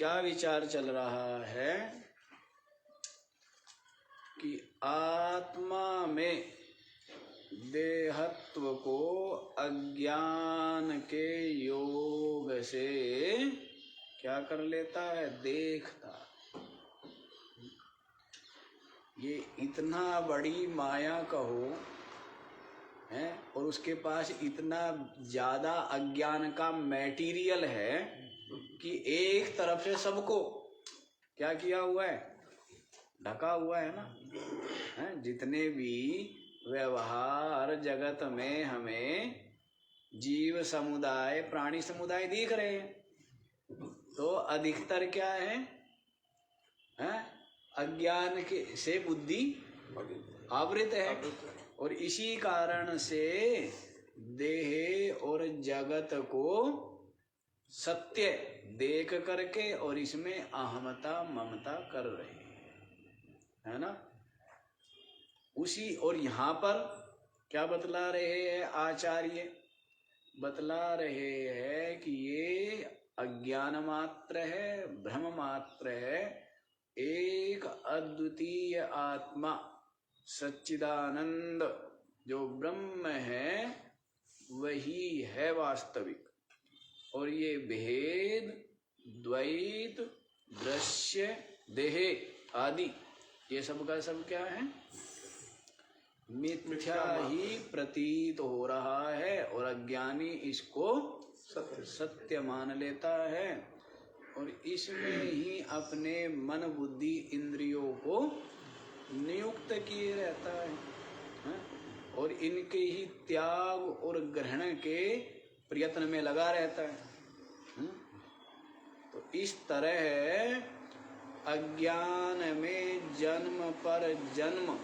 क्या विचार चल रहा है कि आत्मा में देहत्व को अज्ञान के योग से क्या कर लेता है, देखता। ये इतना बड़ी माया कहो है और उसके पास इतना ज्यादा अज्ञान का मैटीरियल है कि एक तरफ से सबको क्या किया हुआ है, ढका हुआ है ना। है जितने भी व्यवहार जगत में हमें जीव समुदाय प्राणी समुदाय दिख रहे हैं, तो अधिकतर क्या है, अज्ञान के से बुद्धि आवृत है। और इसी कारण से देह और जगत को सत्य देख करके और इसमें अहमता ममता कर रहे हैं, है ना। उसी और यहाँ पर क्या बतला रहे हैं आचार्य, बतला रहे हैं कि ये अज्ञान मात्र है, भ्रम मात्र है। एक अद्वितीय आत्मा सच्चिदानंद जो ब्रह्म है वही है वास्तविक। और ये भेद द्वैत दृश्य देह आदि ये सब का सब क्या है, मिथ्या ही प्रतीत हो रहा है और अज्ञानी इसको सत्य मान लेता है और इसमें ही अपने मन बुद्धि इंद्रियों को नियुक्त किए रहता है और इनके ही त्याग और ग्रहण के प्रयत्न में लगा रहता है। तो इस तरह अज्ञान में जन्म पर जन्म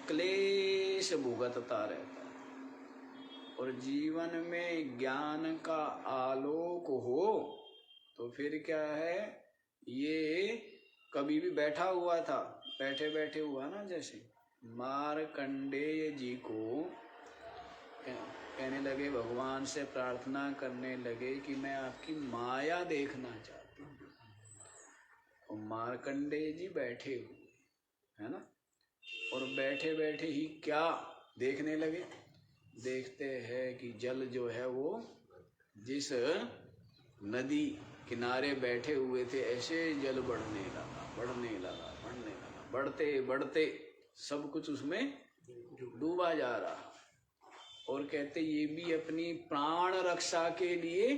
क्लेश भुगतता रहता है और जीवन में ज्ञान का आलोक हो तो फिर क्या है, ये कभी भी बैठा हुआ था, बैठे बैठे हुआ ना, जैसे मार्कंडेय जी को कहने लगे, भगवान से प्रार्थना करने लगे कि मैं आपकी माया देखना चाहती हूँ। और मार्कंडेय जी बैठे हुए है ना, और बैठे बैठे ही क्या देखने लगे, देखते हैं कि जल जो है वो जिस नदी किनारे बैठे हुए थे ऐसे जल बढ़ने लगा, बढ़ने लगा, बढ़ने लगा, बढ़ते बढ़ते सब कुछ उसमें डूबा जा रहा। और कहते ये भी अपनी प्राण रक्षा के लिए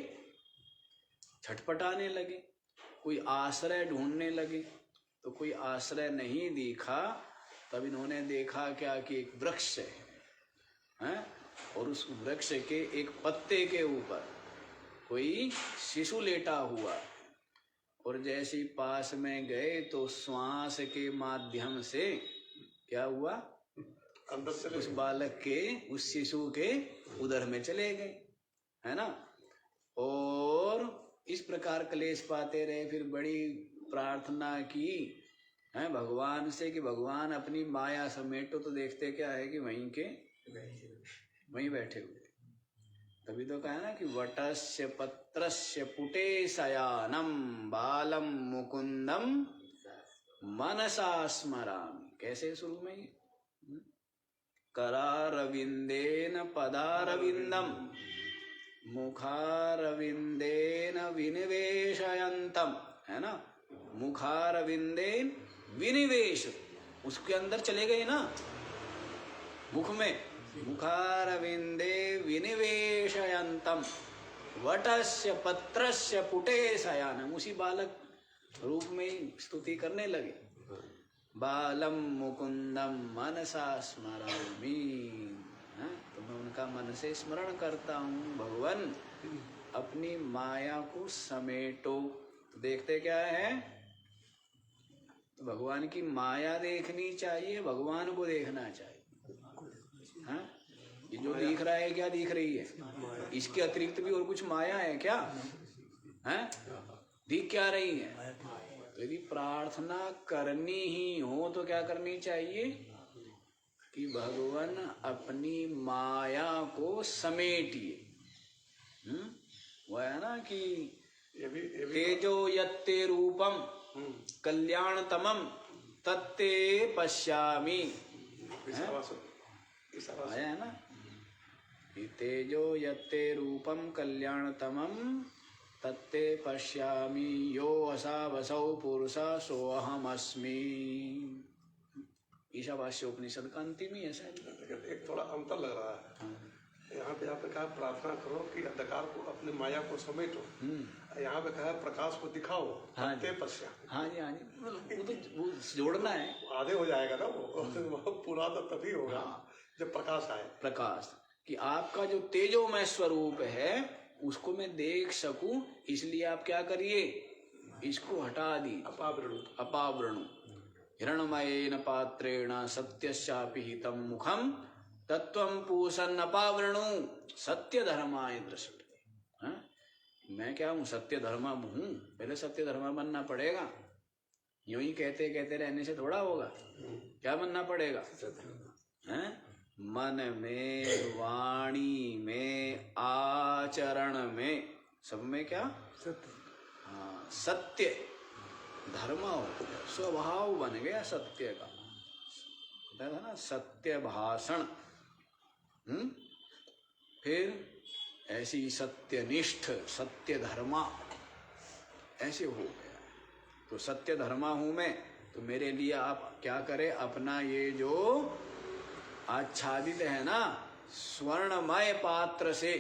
छटपटाने लगे, कोई आश्रय ढूंढने लगे। तो कोई आश्रय नहीं दिखा, तब इन्होंने देखा क्या कि एक वृक्ष है और उस वृक्ष के एक पत्ते के ऊपर कोई शिशु लेटा हुआ है। और जैसे ही पास में गए तो श्वास के माध्यम से क्या हुआ, अंदर से उस बालक के, उस शिशु के उदर में चले गए, है ना। और इस प्रकार क्लेश पाते रहे। फिर बड़ी प्रार्थना की है भगवान से कि भगवान अपनी माया समेटो। तो देखते क्या है कि वहीं बैठे हुए। तभी तो कहा ना कि वटस्य पत्रस्य पुटे शयानम बालम मुकुंदम मनसा स्मरामि। कैसे शुरू में ये करारविंदेन पदारविंदम मुखारविंदेन विनिवेशयन्तम, है ना। मुखारविंदेन विनिवेश, उसके अंदर चले गए ना मुख में, मुखारविंदे विनिवेशयन्तम वटस्य पत्रस्य पुटे शयानम। उसी बालक रूप में ही स्तुति करने लगे, बालम मुकुंदम मनसा स्मरामि। तो मैं उनका मन से स्मरण करता हूँ, भगवान अपनी माया को समेटो। तो देखते क्या है, तो भगवान की माया देखनी चाहिए, भगवान को देखना चाहिए। हाँ, ये जो दिख रहा है क्या दिख रही है, इसके अतिरिक्त भी और कुछ माया है क्या, हैं दिख क्या रही है। तो यदि प्रार्थना करनी ही हो तो क्या करनी चाहिए कि भगवान अपनी माया को समेटिए। वो है ना कि ये भी तेजो यत्ते रूपम कल्याणतमम तत्ते पश्यामि, आया है ना। तेजो यत्ते रूपम कल्याणतमम तत्ते पश्यामि यो असा वसौ पुरुषा सोऽहमस्मि। ईशावास्योपनिषद का अंतिम ही ऐसा है। एक थोड़ा अंतर लग रहा है। यहाँ पे आपने कहा प्रार्थना करो कि अंधकार को अपने माया को समेटो, यहाँ पे कहा प्रकाश को दिखाओ, तत्ते पश्यामि। हाँ जी, हाँ जी, वो जोड़ना है, आधे हो जाएगा ना वो पूरा तो तभी होगा जब प्रकाश आए। प्रकाश कि आपका जो तेजोमय स्वरूप है उसको मैं देख सकूं, इसलिए आप क्या करिए, इसको हटा दी। अपावृणु हिरणमयेन पात्रेण सत्यस्यापि हितं मुखम तत्वं पूषन् अपावृणु सत्य धर्माय दृष्टि। मैं क्या हूँ, सत्य धर्मा हूँ, पहले सत्य धर्मा बनना पड़ेगा। यूं ही कहते कहते रहने से थोड़ा होगा, क्या बनना पड़ेगा, हैं? मन में, वाणी में, आचरण में, सब में क्या सत्य। हाँ, सत्य धर्म हो गया, स्वभाव बन गया सत्य का, था ना, सत्य भाषण। फिर ऐसी सत्यनिष्ठ सत्य धर्मा ऐसे हो गया। तो सत्य धर्मा हूं मैं, तो मेरे लिए आप क्या करें, अपना ये जो आच्छादित है ना स्वर्णमय पात्र से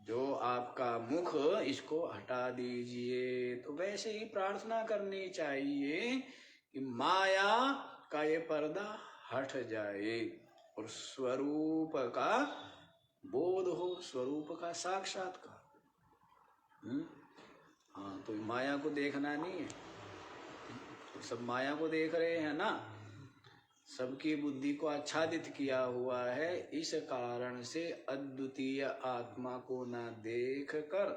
जो आपका मुख, इसको हटा दीजिए। तो वैसे ही प्रार्थना करनी चाहिए कि माया का ये पर्दा हट जाए और स्वरूप का बोध हो, स्वरूप का साक्षात्कार। हाँ, तो माया को देखना नहीं है, तो सब माया को देख रहे हैं ना, सबकी बुद्धि को आच्छादित किया हुआ है। इस कारण से अद्वितीय आत्मा को न देख कर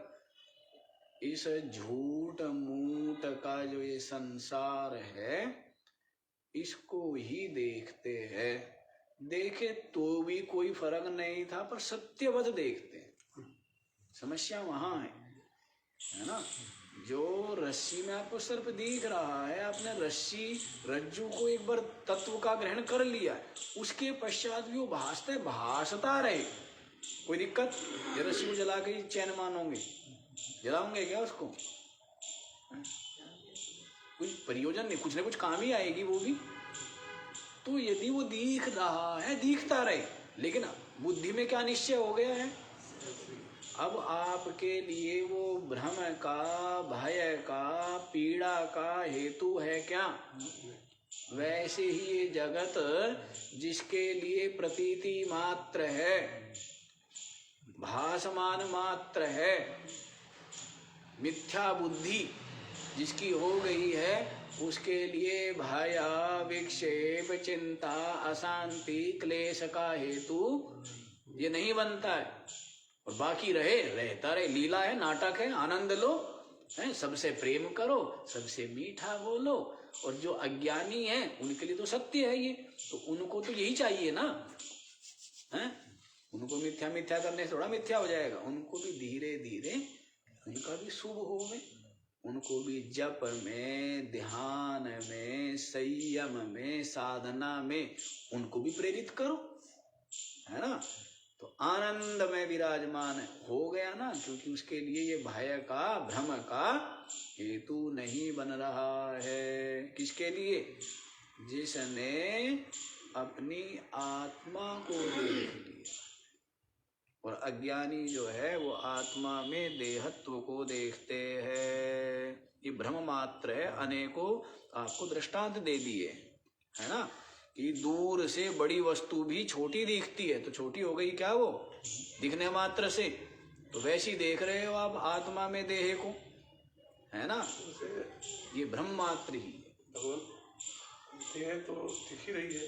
इस झूठ मूठ का जो ये संसार है इसको ही देखते हैं। देखे तो भी कोई फर्क नहीं था, पर सत्यवत देखते हैं। समस्या वहां है ना। जो रस्सी में आपको सर्प दिख रहा है, आपने रस्सी रज्जू को एक बार तत्व का ग्रहण कर लिया, उसके पश्चात भी वो भासता है, भासता रहे, कोई दिक्कत। ये रस्सी को जला के चैन मानोगे, जलाओगे क्या उसको, कोई प्रयोजन नहीं, कुछ ना कुछ काम ही आएगी वो भी। तो यदि वो दिख रहा है, दिखता रहे, लेकिन बुद्धि में क्या निश्चय हो गया है, अब आपके लिए वो भ्रम का, भय का, पीड़ा का हेतु है क्या। वैसे ही ये जगत जिसके लिए प्रतीति मात्र है, भासमान मात्र है, मिथ्या बुद्धि जिसकी हो गई है, उसके लिए भय, विक्षेप, चिंता, अशांति, क्लेश का हेतु ये नहीं बनता है। और बाकी रहता रहे, लीला है, नाटक है, आनंद लो, है, सबसे प्रेम करो, सबसे मीठा बोलो। और जो अज्ञानी है उनके लिए तो सत्य है ये, तो उनको तो यही चाहिए ना, है? उनको मिथ्या मिथ्या करने से थोड़ा मिथ्या हो जाएगा, उनको भी धीरे धीरे उनका भी शुभ होवे, उनको भी जप में, ध्यान में, संयम में, साधना में उनको भी प्रेरित करो, है ना। तो आनंद में विराजमान हो गया ना, क्योंकि उसके लिए ये भय का, भ्रम का हेतु नहीं बन रहा है। किसके लिए, जिसने अपनी आत्मा को देख लिया। और अज्ञानी जो है वो आत्मा में देहत्व को देखते हैं। ये भ्रम मात्र है, अनेकों आपको दृष्टांत दे दिए, है ना, कि दूर से बड़ी वस्तु भी छोटी दिखती है, तो छोटी हो गई क्या वो, दिखने मात्र से। तो वैसी देख रहे हो आप आत्मा में देह को, है ना, ये भ्रम मात्र ही है। भगवान देह तो दिख ही रही है,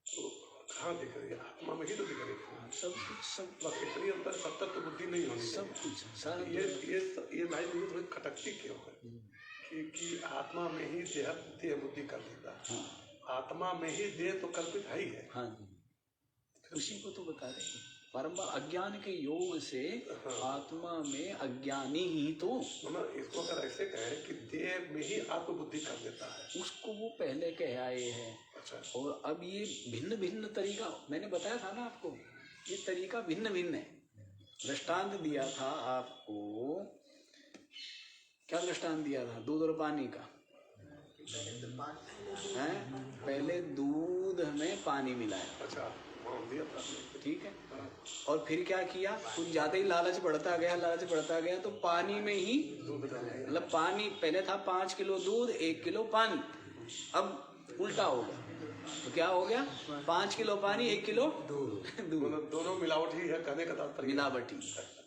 तो कहाँ दिख रही है, आत्मा में ही तो दिख रही है सब कुछ। सब बस इतनी अंदर सत्ता तो बुद्धि नहीं होनी, सब कुछ सारा। ये भाई मुझे थोड़ी खटकती क्यों है कि आत्मा में ही देह बुद्धि कर लेता है। आत्मा में ही देह तो कल्पित है ही है। हाँ, उसी को तो बता रहे हैं। परंपरा अज्ञान के योग से आत्मा में अज्ञानी ही तो, इसको अगर ऐसे कहें कि देह में ही आत्मबुद्धि कर देता है, उसको वो पहले कह आए हैं। अच्छा। और अब ये भिन्न भिन्न तरीका, मैंने बताया था ना आपको, ये तरीका भिन्न भिन्न है। दृष्टांत दिया था आपको, क्या दृष्टांत दिया था? दूध और पानी का है। पहले दूध में पानी मिलाया, अच्छा, ठीक है, और फिर क्या किया? कुछ ज्यादा ही लालच बढ़ता गया तो पानी में ही, मतलब पानी पहले था 5 किलो दूध 1 किलो पानी, अब उल्टा हो गया। तो क्या हो गया? 5 किलो पानी 1 किलो दूध, दोनों मिलावट ही है, कहने का तात्पर्य मिलावटी।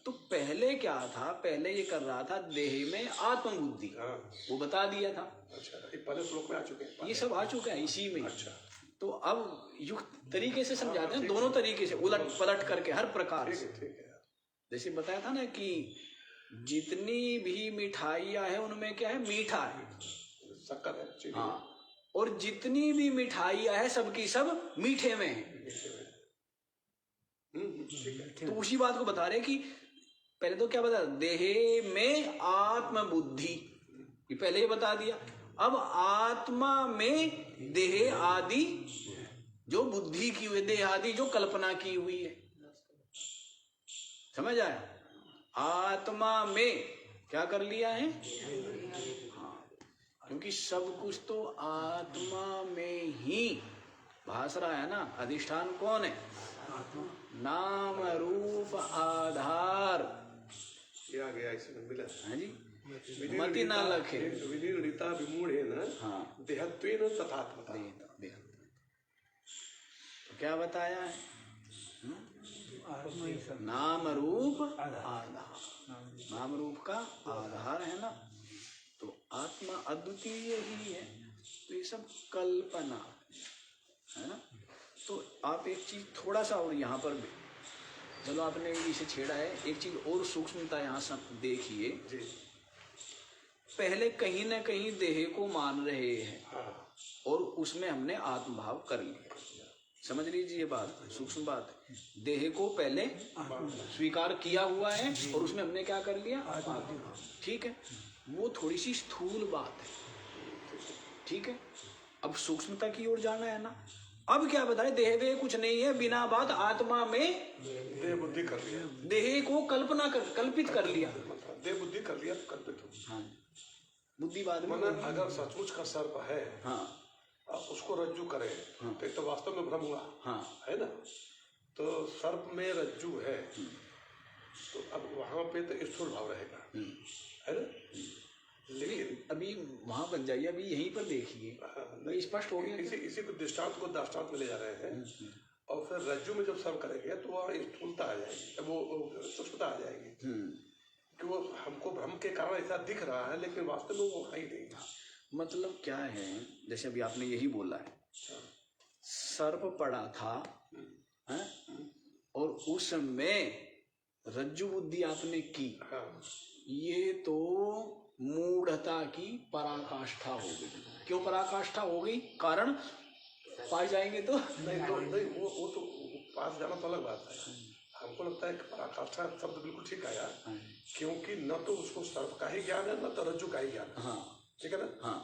तो पहले क्या था? पहले ये कर रहा था देह में आत्मबुद्धि, वो बता दिया था। अच्छा, पहले श्लोक में आ चुके हैं, ये सब आ चुका है इसी में। अच्छा, तो अब युक्त तरीके से समझाते हैं, दोनों तरीके से उलट पलट करके हर प्रकार से। जैसे बताया था ना कि जितनी भी मिठाइयाँ है उनमें क्या है? मीठा है, शक्कर है, हाँ, और जितनी भी मिठाइयाँ है सबकी सब मीठे में है। तो उसी बात को बता रहे कि पहले तो क्या बता, देह में आत्मबुद्धि, ये पहले ही बता दिया। अब आत्मा में देह आदि जो बुद्धि की हुई, देह आदि जो कल्पना की हुई है, समझ आया? आत्मा में क्या कर लिया है? हाँ, क्योंकि सब कुछ तो आत्मा में ही भास रहा है ना। अधिष्ठान कौन है? नाम रूप आधार। क्या गया इसमें मिला? हाँ जी, मति ना लखे विनिर्णिता विमूढ़ेन देहत्वेन तथात्मता। तो क्या बताया है? नाम रूप आधार, नाम रूप का आधार है ना। तो आत्मा अद्वितीय ही है, तो ये सब कल्पना है ना। तो आप एक चीज थोड़ा सा और यहाँ पर भी, चलो आपने इसे छेड़ा है, एक चीज और सूक्ष्मता यहाँ देखिए। पहले कहीं ना कहीं देह को मान रहे हैं और उसमें हमने आत्मभाव कर लिया। समझ लीजिए, ये बात सूक्ष्म बात है। देह को पहले स्वीकार किया हुआ है और उसमें हमने क्या कर लिया? आत्मभाव। ठीक है, वो थोड़ी सी स्थूल बात है, ठीक है। अब सूक्ष्मता की ओर जाना है ना। अब क्या बताए? देह वे कुछ नहीं है, बिना बात आत्मा में देह बुद्धि कर लिया, देह को कल्पित कर लिया, देह बुद्धि कर लिया, कल्पित हो। हाँ, बुद्धि बाद में। अगर सचमुच का सर्प है, हाँ, उसको रज्जु करे, हाँ, तो वास्तव में भ्रम हुआ, हाँ, है ना। तो सर्प में रज्जु है, तो अब वहां पे तो स्थूल भाव रहेगा, है ना। लेकिन अभी वहां बन जाइए, अभी यहीं पर देखिए, स्पष्ट हो गया। इसी को दृष्टांत में ले जा रहे हैं। और फिर रज्जु में जब सर्प करेंगे तो वह स्थूलता आ जाएगी, वो सूक्ष्मता आ जाएगी, कि वो हमको भ्रम के कारण ऐसा दिख रहा है, लेकिन वास्तव में वो है ही नहीं। मतलब क्या है, जैसे अभी आपने यही बोला है, सर्प पड़ा था है? और उसमें रज्जु बुद्धि आपने की, ये तो मूढ़ता की पराकाष्ठा हो गई। क्यों पराकाष्ठा हो गई? कारण पास जाएंगे तो नहीं, वो तो पास जाना तो अलग बात है। हमको लगता है कि पराकाष्ठा शब्द बिल्कुल ठीक आया, क्योंकि न तो उसको सर्प का ही ज्ञान है, न तो रज्जु का ही ज्ञान है। हाँ, ठीक है ना। हाँ,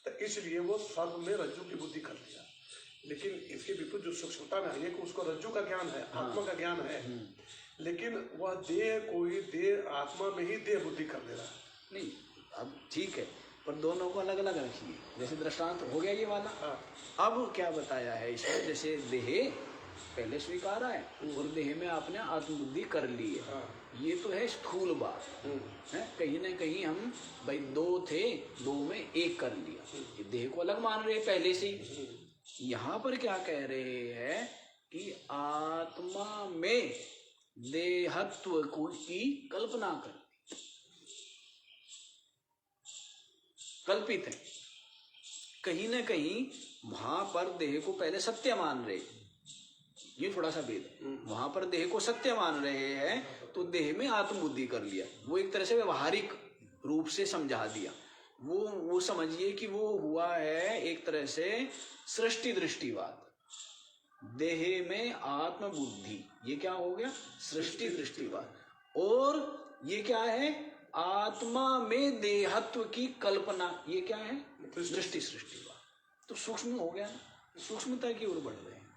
तो इसलिए वो सर्प में रज्जु की बुद्धि कर लिया। लेकिन इसके विपरीत जो सूक्ष्मता में है कि उसको रज्जु का ज्ञान है, आत्मा का ज्ञान है, लेकिन वह देह आत्मा में ही देह बुद्धि कर ले रहा है। नहीं, अब ठीक है, पर दोनों को अलग अलग रखिए। जैसे दृष्टांत हो गया ये वाला। अब क्या बताया है इसमें? जैसे देह पहले स्वीकारा है और देह में आपने आत्मबुद्धि कर ली है, ये तो है स्थूल बात है। कहीं ना कहीं हम भाई 2 थे, 2 में 1 कर लिया, ये देह को अलग मान रहे पहले से ही। यहाँ पर क्या कह रहे हैं कि आत्मा में देहत्व की कल्पना कर, कल्पित है। कहीं ना कहीं वहां पर देह को पहले सत्य मान रहे, ये थोड़ा सा भेद है। वहां पर देह को सत्य मान रहे हैं तो देह में आत्मबुद्धि कर लिया, वो एक तरह से व्यवहारिक रूप से समझा दिया। वो समझिए कि वो हुआ है एक तरह से सृष्टि दृष्टिवाद, देह में आत्म बुद्धि, ये क्या हो गया? सृष्टि दृष्टिवाद। और ये क्या है? आत्मा में देहत्व की कल्पना, ये क्या है? दृष्टि सृष्टिवाद। तो सूक्ष्म हो गया ना, सूक्ष्मता की ओर बढ़ रहे हैं।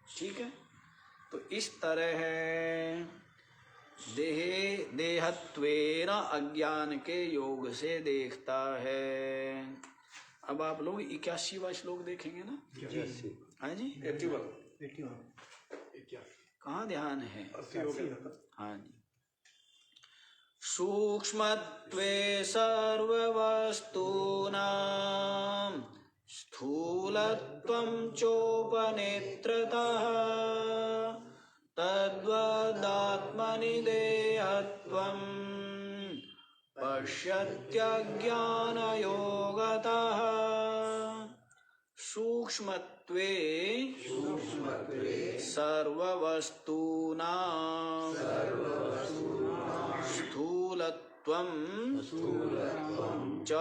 ठीक है, तो इस तरह है देहत्वेन अज्ञान के योग से देखता है। अब आप लोग 81वां श्लोक देखेंगे ना? हाँ जी, 81 कहाँ ध्यान है? 80 हो गया। हाँ जी। सूक्ष्मत्वे सर्ववस्तूनां स्थूलत्वं चोपनेत्रतः तद्वदात्मनि देहत्वं पश्यत्यज्ञानयोगतः। सूक्ष्मत्वे सर्ववस्तूनां स्थूलत्वं च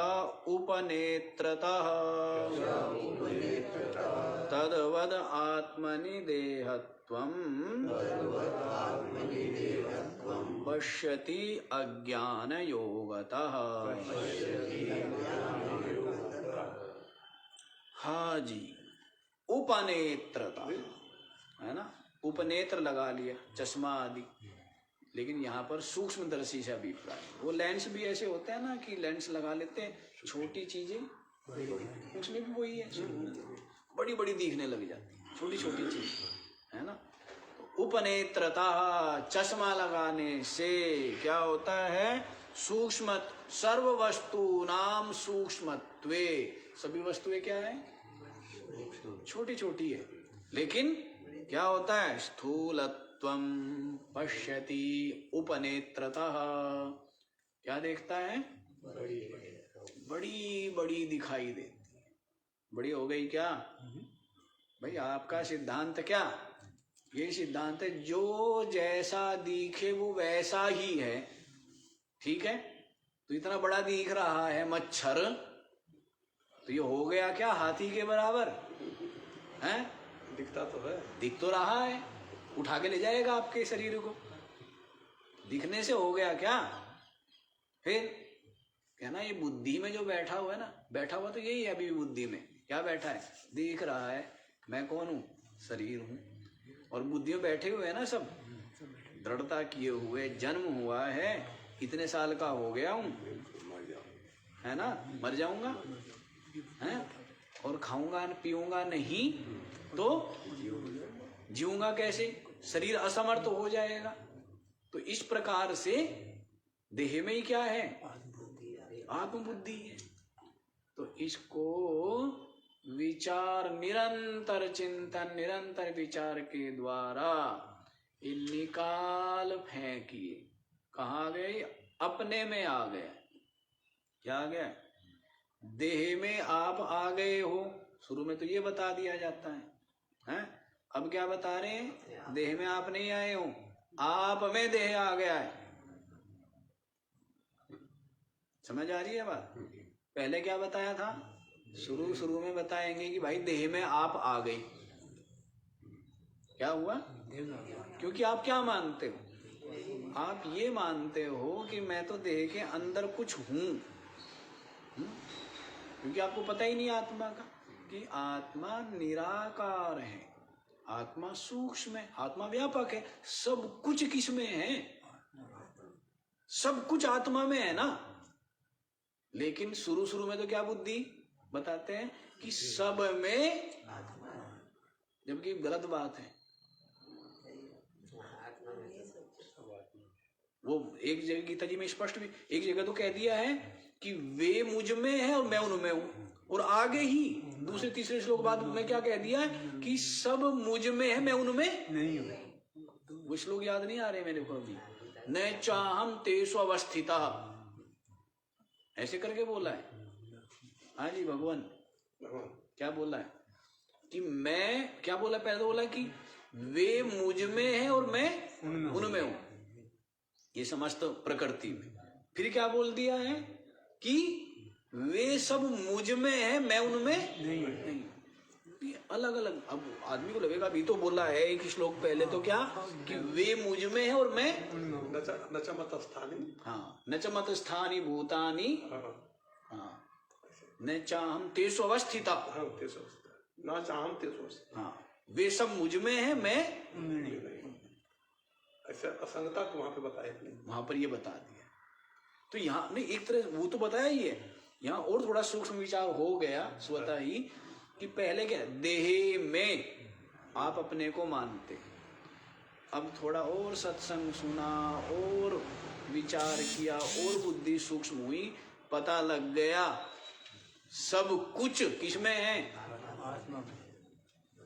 उपनेत्रतः तद्वद आत्मनि देहत्वं पश्यति अज्ञानयोगतः। हाँ जी, उपनेत्रता है ना, उपनेत्र लगा लिया, चश्मा आदि। लेकिन यहाँ पर सूक्ष्मदर्शी से अभिप्राय। वो लेंस भी ऐसे होते हैं ना कि लेंस लगा लेते हैं, छोटी चीजें उसमें भी वही है, बड़ी बड़ी दिखने लग जाती है छोटी छोटी चीज, है ना। तो उपनेत्रता, चश्मा लगाने से क्या होता है? सूक्ष्म सर्व वस्तु नाम सूक्ष्मत्वे, सभी वस्तुएं क्या है? छोटी छोटी है। लेकिन क्या होता है? स्थूलत्वं पश्यति उपनेत्रतः, क्या देखता है? बड़ी बड़ी दिखाई देती है। बड़ी हो गई क्या भाई? आपका सिद्धांत क्या? ये सिद्धांत है जो जैसा दिखे वो वैसा ही है। ठीक है, तो इतना बड़ा दिख रहा है मच्छर, तो ये हो गया क्या हाथी के बराबर? हैं? दिखता तो है, दिख तो रहा है, उठा के ले जाएगा आपके शरीर को। दिखने से हो गया क्या? फिर कहना ये बुद्धि में जो बैठा हुआ है ना, बैठा हुआ तो यही है अभी बुद्धि में। क्या बैठा है? दिख रहा है, मैं कौन हूँ? शरीर हूँ। और बुद्धि में बैठे हुए है ना सब, दृढ़ता किए हुए, जन्म हुआ है, इतने साल का हो गया हूँ, है ना, मर जाऊंगा, है, और खाऊंगा पीऊंगा नहीं तो जीऊंगा कैसे? शरीर असमर्थ हो जाएगा। तो इस प्रकार से देह में ही क्या है? आत्मबुद्धि है। तो इसको विचार, निरंतर चिंतन, निरंतर विचार के द्वारा ये निकाल फेंकिए। कहाँ गए? अपने में आ गया। क्या आ गया? देह में आप आ गए हो। शुरू में तो ये बता दिया जाता है, हैं? अब क्या बता रहे हैं? देह में आप नहीं आए हो, आप में देह आ गया है। समझ आ रही है बात? पहले क्या बताया था? शुरू में बताएंगे कि भाई देह में आप आ गए। क्या हुआ? क्योंकि आप क्या मानते हो? आप ये मानते हो कि मैं तो देह के अंदर कुछ हूं। क्योंकि आपको पता ही नहीं आत्मा का, कि आत्मा निराकार है, आत्मा सूक्ष्म है, आत्मा व्यापक है। सब कुछ किसमें है? सब कुछ आत्मा में है ना। लेकिन शुरू में तो क्या बुद्धि बताते हैं कि सब में, जबकि गलत बात है। वो एक जगह गीता जी में स्पष्ट भी, एक जगह तो कह दिया है कि वे मुझ में है और मैं उनमें हूं। और आगे ही दूसरे तीसरे श्लोक बाद में क्या कह दिया है कि सब मुझ में है, मैं उनमें नहीं हूं। वो श्लोक याद नहीं आ रहे मेरे को अभी। न चाहम तेषु अवस्थितः, ऐसे करके बोला है। हाँ जी भगवान क्या बोला है? कि मैं, क्या बोला? पहले तो बोला कि वे मुझ में है और मैं उनमें हूं, ये समस्त प्रकृति में। फिर क्या बोल दिया है कि वे सब मुझ में है, मैं उनमें नहीं। ये अलग अलग। अब आदमी को लगेगा अभी तो बोला है एक श्लोक पहले तो क्या कि वे मुझ में है और मैं नच मत स्थानी, हाँ न च मत स्थानी भूतानी, हाँ हाँ न चाहम तेषु अवस्थिता, हाँ तेसु अवस्थिता, ना चाहम तेसु अवस्थिता, हाँ वे सब मुझ में है मैं ऐसे असंगता को वहां पे बताया नहीं। वहां पर ये बता दिया। तो यहाँ नहीं, एक तरह वो तो बताया ही है, यहाँ और थोड़ा सूक्ष्म विचार हो गया स्वतः ही कि पहले क्या देहे में आप अपने को मानते, अब थोड़ा और सत्संग सुना और विचार किया और बुद्धि सूक्ष्म हुई, पता लग गया सब कुछ किसमें है,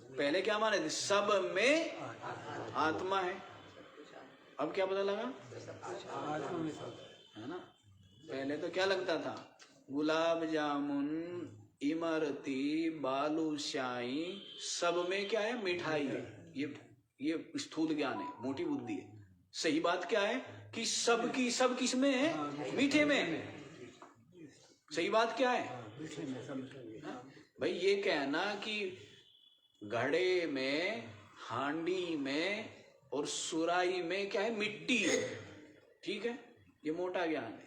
पहले क्या माने थे सब में आत्मा है, अब क्या पता लगा है ना। पहले तो क्या लगता था गुलाब जामुन इमरती बालूशाही सब में क्या है मिठाई है, ये स्थूल ज्ञान है, मोटी बुद्धि है। सही बात क्या है कि सब की सब किस में है, मीठे में। सही बात क्या है भाई, ये कहना कि घड़े में हांडी में और सुराई में क्या है मिट्टी है, ठीक है, ये मोटा ज्ञान है।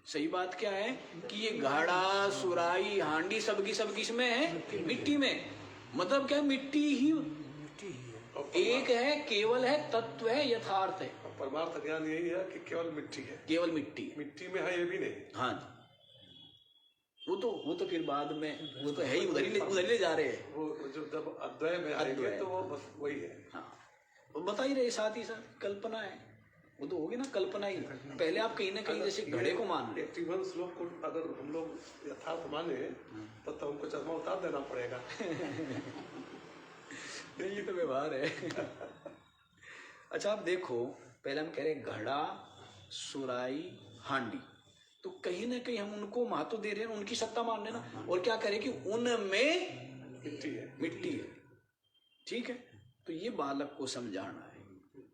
सही बात क्या है कि ये घड़ा सुराई हांडी सब किस में है, मिट्टी में। मतलब क्या मिट्टी ही एक है, केवल है, तत्व है, यथार्थ है। परमार्थ ज्ञान यही है कि केवल मिट्टी है, केवल मिट्टी है, मिट्टी में है ये भी नहीं। हाँ जी, वो तो फिर बाद में वो तो है ही, उधर ही ले जा रहे हैं। वो जो जब अद्वय में आएंगे तो वो बस वही है। हाँ वो बता ही रहे साथ ही साथ कल्पना है, वो तो होगी ना कल्पना ही। पहले आप कहीं ना कहीं जैसे घड़े को मान रहे, 81 श्लोक को अगर हम लोग यथार्थ माने तो हमको चश्मा उतार देना पड़ेगा। नहीं ये तो व्यवहार है। अच्छा आप देखो, पहले हम कह रहे घड़ा सुराई हांडी, तो कहीं ना कहीं हम उनको महत्व दे रहे हैं, उनकी सत्ता मान रहे ना, और क्या करें कि उनमें मिट्टी है, ठीक है। तो ये बालक को समझाना है,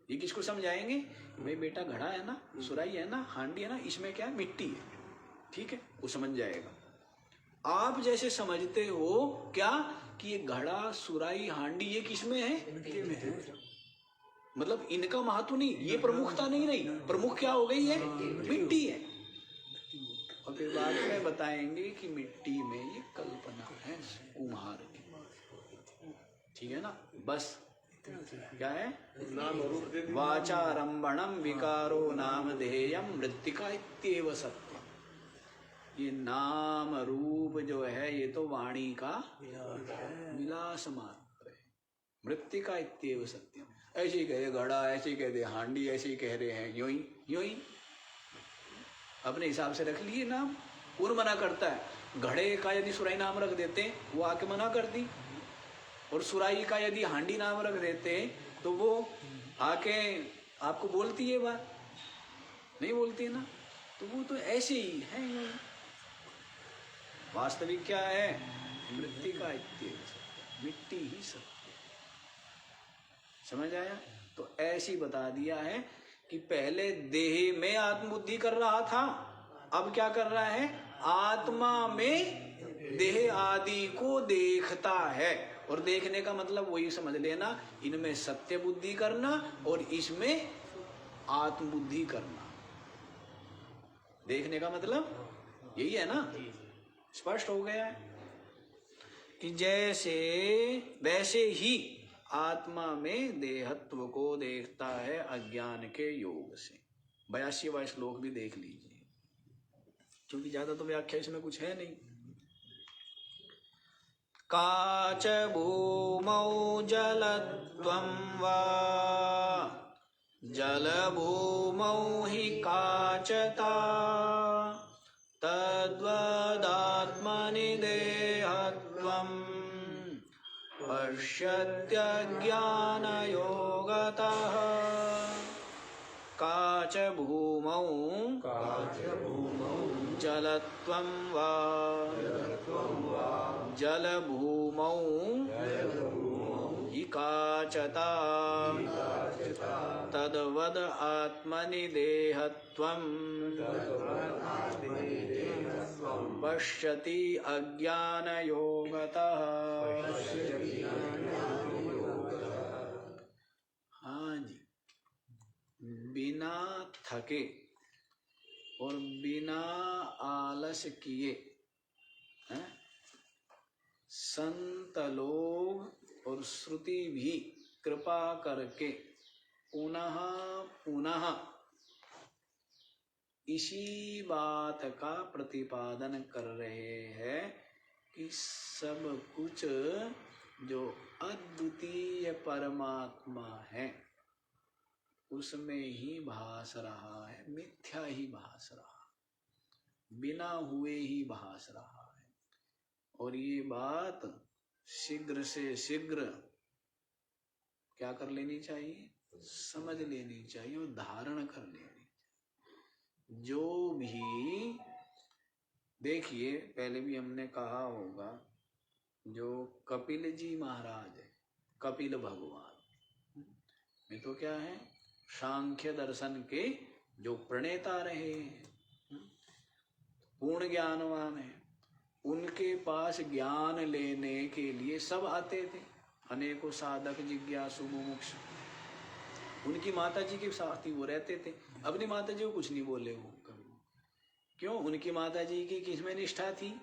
ये किसको समझाएंगे, भाई बेटा घड़ा है ना, सुराई है ना, हांडी है ना, इसमें क्या है मिट्टी है, ठीक है, वो समझ जाएगा। आप जैसे समझते हो क्या कि ये घड़ा सुराई हांडी ये किसमें है, मिट्टी में है, मतलब इनका महत्व नहीं, ये प्रमुखता नहीं रही, प्रमुख क्या हो गई है, मिट्टी है। और फिर बाद में बताएंगे कि मिट्टी में ये कल्पना है कुम्हार की, ठीक है ना। बस क्या है, वाचारंभणम विकारो नामधेयम मृत्तिका इत्येव सत्य। ये नाम रूप जो है ये तो वाणी का विलास मात्र है, मृत्तिका इत्येव सत्यम। ऐसे ही कहे घड़ा, ऐसे ही कहते हांडी, ऐसे ही कह रहे हैं, यूं ही अपने हिसाब से रख लिए नाम। पूर्व मना करता है, घड़े का यदि सुराई नाम रख देते वो आके मना कर दी, और सुराई का यदि हांडी नाम रख देते तो वो आके आपको बोलती है बात, नहीं बोलती है ना। तो वो तो ऐसे ही है, वास्तविक क्या है, मृत्तिका इत्येव सत्य, मिट्टी ही सत्य। समझ आया। तो ऐसी बता दिया है कि पहले देह में आत्मबुद्धि कर रहा था, अब क्या कर रहा है, आत्मा में देह आदि को देखता है। और देखने का मतलब वही समझ लेना, इनमें सत्य बुद्धि करना और इसमें आत्मबुद्धि करना। देखने का मतलब यही है ना, स्पष्ट हो गया है कि जैसे वैसे ही आत्मा में देहत्व को देखता है अज्ञान के योग से। 82वां श्लोक भी देख लीजिए, क्योंकि ज्यादा तो व्याख्या इसमें कुछ है नहीं। काच भूमौ जलत्वं वा जल भूमौ हि काचता तद्वदात्मनि देहत्वं पश्यत्यज्ञानयोगतः। काच भूमौ जलत्वं वा जल भूमौ हि काचता तद्वद आत्मनि देहत्वं पश्यति अज्ञानयोगतः। हाँ जी, बिना थके और बिना आलस किए हैं, संत लोग और श्रुति भी कृपा करके पुनः पुनः इसी बात का प्रतिपादन कर रहे हैं कि सब कुछ जो अद्वितीय परमात्मा है उसमें ही भास रहा है, मिथ्या ही भास रहा, बिना हुए ही भास रहा है। और ये बात शीघ्र से शीघ्र क्या कर लेनी चाहिए, समझ लेनी चाहिए और धारण कर लेनी चाहिए। जो भी देखिए, पहले भी हमने कहा होगा, जो कपिल जी महाराज है, कपिल भगवान ये तो क्या है, सांख्य दर्शन के जो प्रणेता रहे हैं, पूर्ण ज्ञानवान है। उनके पास ज्ञान लेने के लिए सब आते थे, अनेकों साधक जिज्ञासु मुमुक्षु। उनकी माता जी के साथ ही वो रहते थे। अपनी माता जी को कुछ नहीं बोले वो कभी। क्यों? उनकी माता जी की किस में निष्ठा थी?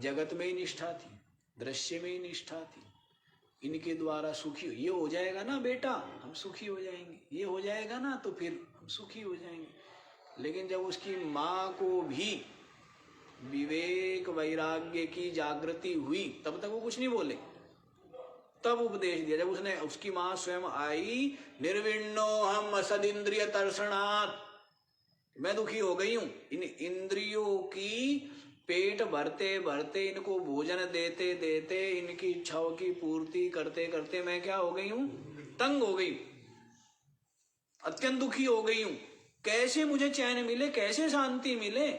जगत में ही निष्ठा थी, दृश्य में ही निष्ठा थी। इनके द्वारा सुखी, ये हो जाएगा ना बेटा हम सुखी हो जाएंगे, ये हो जाएगा ना तो फिर हम सुखी हो जाएंगे। लेकिन जब उसकी माँ को भी विवेक वैराग्य की जागृति हुई तब तक वो कुछ नहीं बोले, तब उपदेश दिया। जब उसने, उसकी माँ स्वयं आई, निर्विण्णो हम असदिंद्रिय तर्षणात्, मैं दुखी हो गई हूं इन इंद्रियों की पेट भरते भरते, इनको भोजन देते देते, इनकी इच्छाओं की पूर्ति करते करते मैं क्या हो गई हूं, तंग हो गई, अत्यंत दुखी हो गई हूं। कैसे मुझे चैन मिले, कैसे शांति मिले?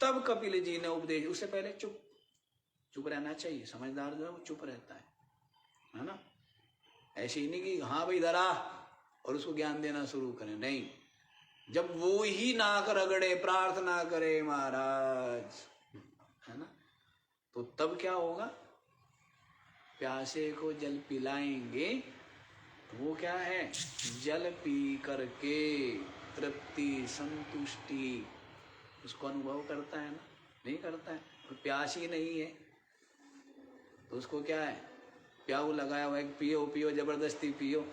तब कपिल जी ने उपदेश, उससे पहले चुप रहना चाहिए। समझदार जो है वो चुप रहता है ना। ऐसे ही नहीं कि हाँ भाई धरा और उसको ज्ञान देना शुरू करें, नहीं। जब वो ही नाक रगड़े, प्रार्थना करे महाराज, है ना, तो तब क्या होगा, प्यासे को जल पिलाएंगे तो वो क्या है, जल पी करके तृप्ति संतुष्टि उसको अनुभव करता है ना, नहीं करता है। तो प्यास ही नहीं है तो उसको क्या है, प्याऊ लगाया हुआ है, पियो पियो जबरदस्ती पियो।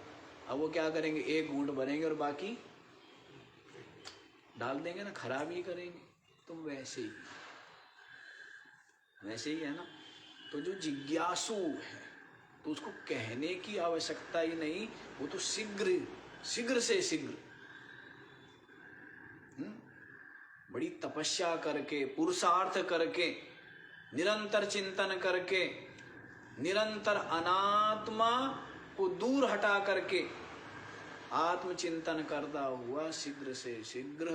अब वो क्या करेंगे, एक घूंट भरेंगे और बाकी डाल देंगे ना, खराब ही करेंगे। तो वैसे ही है ना। तो जो जिज्ञासु है तो उसको कहने की आवश्यकता ही नहीं, वो तो शीघ्र से शीघ्र बड़ी तपस्या करके, पुरुषार्थ करके, निरंतर चिंतन करके, निरंतर अनात्मा को दूर हटा करके आत्मचिंतन करता हुआ शीघ्र से शीघ्र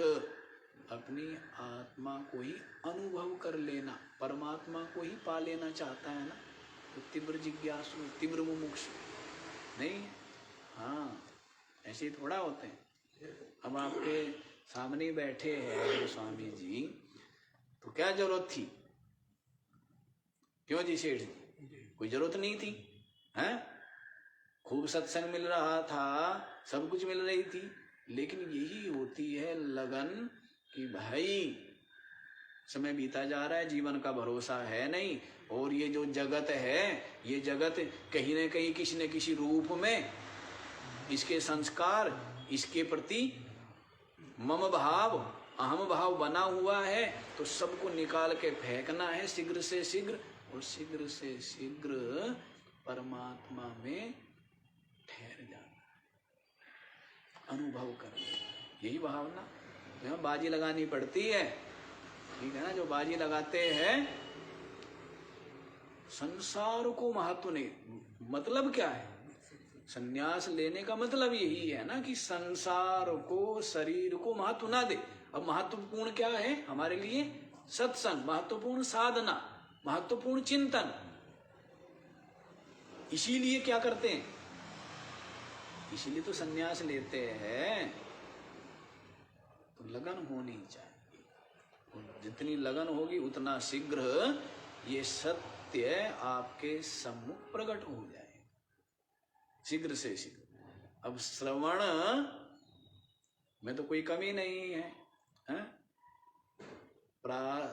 अपनी आत्मा को ही अनुभव कर लेना, परमात्मा को ही पा लेना चाहता है ना। तो तीव्र जिज्ञासु, तीव्र मुमुक्षु नहीं। हाँ, ऐसे ही थोड़ा होते हैं। अब आपके सामने बैठे हैं स्वामी जी, तो क्या जरूरत थी? क्यों जी सेठ जी, कोई जरूरत नहीं थी, हैं? खूब सत्संग मिल रहा था, सब कुछ मिल रही थी, लेकिन यही होती है लगन कि भाई समय बीता जा रहा है, जीवन का भरोसा है नहीं, और ये जो जगत है, ये जगत कहीं न कहीं किसी न किसी रूप में इसके संस्कार, इसके प्रति मम भाव, अहम भाव बना हुआ है। तो सबको निकाल के फेंकना है शीघ्र से शीघ्र, और शीघ्र से शीघ्र परमात्मा में ठहर जाना, अनुभव करना, यही भावना। तो बाजी लगानी पड़ती है, ठीक है ना। जो बाजी लगाते हैं संसार को महत्व नहीं, मतलब क्या है, संन्यास लेने का मतलब यही है ना कि संसार को, शरीर को महत्व ना दे। अब महत्वपूर्ण क्या है हमारे लिए? सत्संग, महत्वपूर्ण साधना, महत्वपूर्ण चिंतन। इसीलिए क्या करते हैं, इसीलिए तो संन्यास लेते हैं। तो लगन होनी चाहिए, और जितनी लगन होगी उतना शीघ्र ये सत्य आपके सम्मुख प्रकट हो जाए शीघ्र से शीघ्र। अब श्रवण में तो कोई कमी नहीं है, हैं?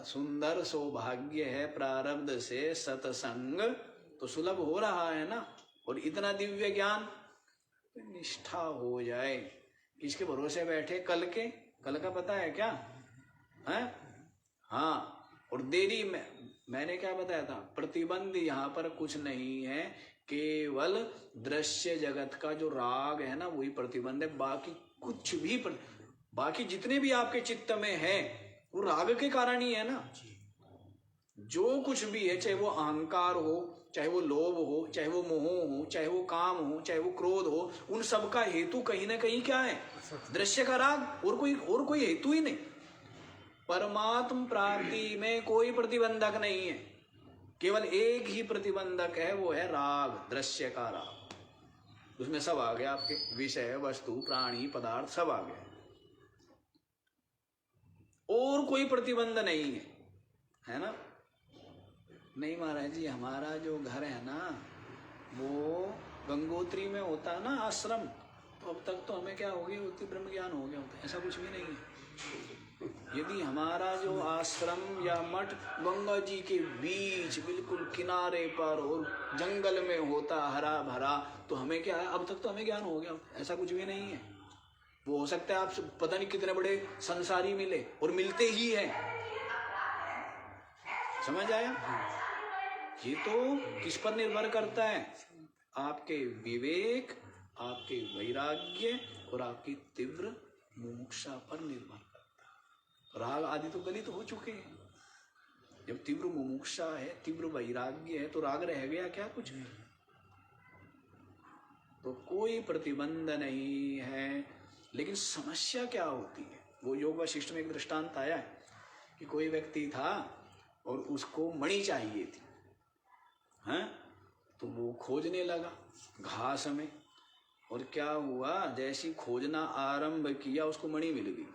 सुंदर सौभाग्य है, प्रारब्ध से सत्संग तो सुलभ हो रहा है ना। और इतना दिव्य ज्ञान, निष्ठा हो जाए। किसके भरोसे बैठे? कल का पता है क्या है? हाँ, और देरी में मैंने क्या बताया था? प्रतिबंध यहाँ पर कुछ नहीं है, केवल दृश्य जगत का जो राग है ना वही प्रतिबंध है। बाकी कुछ भी बाकी जितने भी आपके चित्त में है वो राग के कारण ही है ना। जो कुछ भी है, चाहे वो अहंकार हो, चाहे वो लोभ हो, चाहे वो मोह हो, चाहे वो काम हो, चाहे वो क्रोध हो, उन सब का हेतु कहीं ना कहीं क्या है? दृश्य का राग। और कोई हेतु ही नहीं। परमात्म प्राप्ति में कोई प्रतिबंधक नहीं है, केवल एक ही प्रतिबंधक है, वो है राग, दृश्य का राग। उसमें सब आ गया, आपके विषय, वस्तु, प्राणी, पदार्थ सब आ गया, और कोई प्रतिबंध नहीं है ना। नहीं महाराज जी, हमारा जो घर है ना वो गंगोत्री में होता ना आश्रम, तो अब तक तो हमें क्या हो गया होती? ब्रह्म ज्ञान हो गया होता। ऐसा कुछ भी नहीं है। यदि हमारा जो आश्रम या मठ गंगा जी के बीच बिल्कुल किनारे पर और जंगल में होता हरा भरा, तो हमें क्या है? अब तक तो हमें ज्ञान हो गया। ऐसा कुछ भी नहीं है। वो हो सकता है आप पता नहीं कितने बड़े संसारी मिले, और मिलते ही हैं। समझ आया? ये तो किस पर निर्भर करता है? आपके विवेक, आपके वैराग्य और आपकी तीव्र मुमुक्षा पर निर्भर करता है। राग आदि तो गलित हो चुके हैं। जब तीव्र मुमुक्षा है, तीव्र वैराग्य है, तो राग रह गया क्या? कुछ नहीं। तो कोई प्रतिबंध नहीं है। लेकिन समस्या क्या होती है? वो योग वशिष्ठ में एक दृष्टांत आया है कि कोई व्यक्ति था और उसको मणि चाहिए थी, हैं? तो वो खोजने लगा घास में, और क्या हुआ? जैसी खोजना आरंभ किया उसको मणि मिल गई।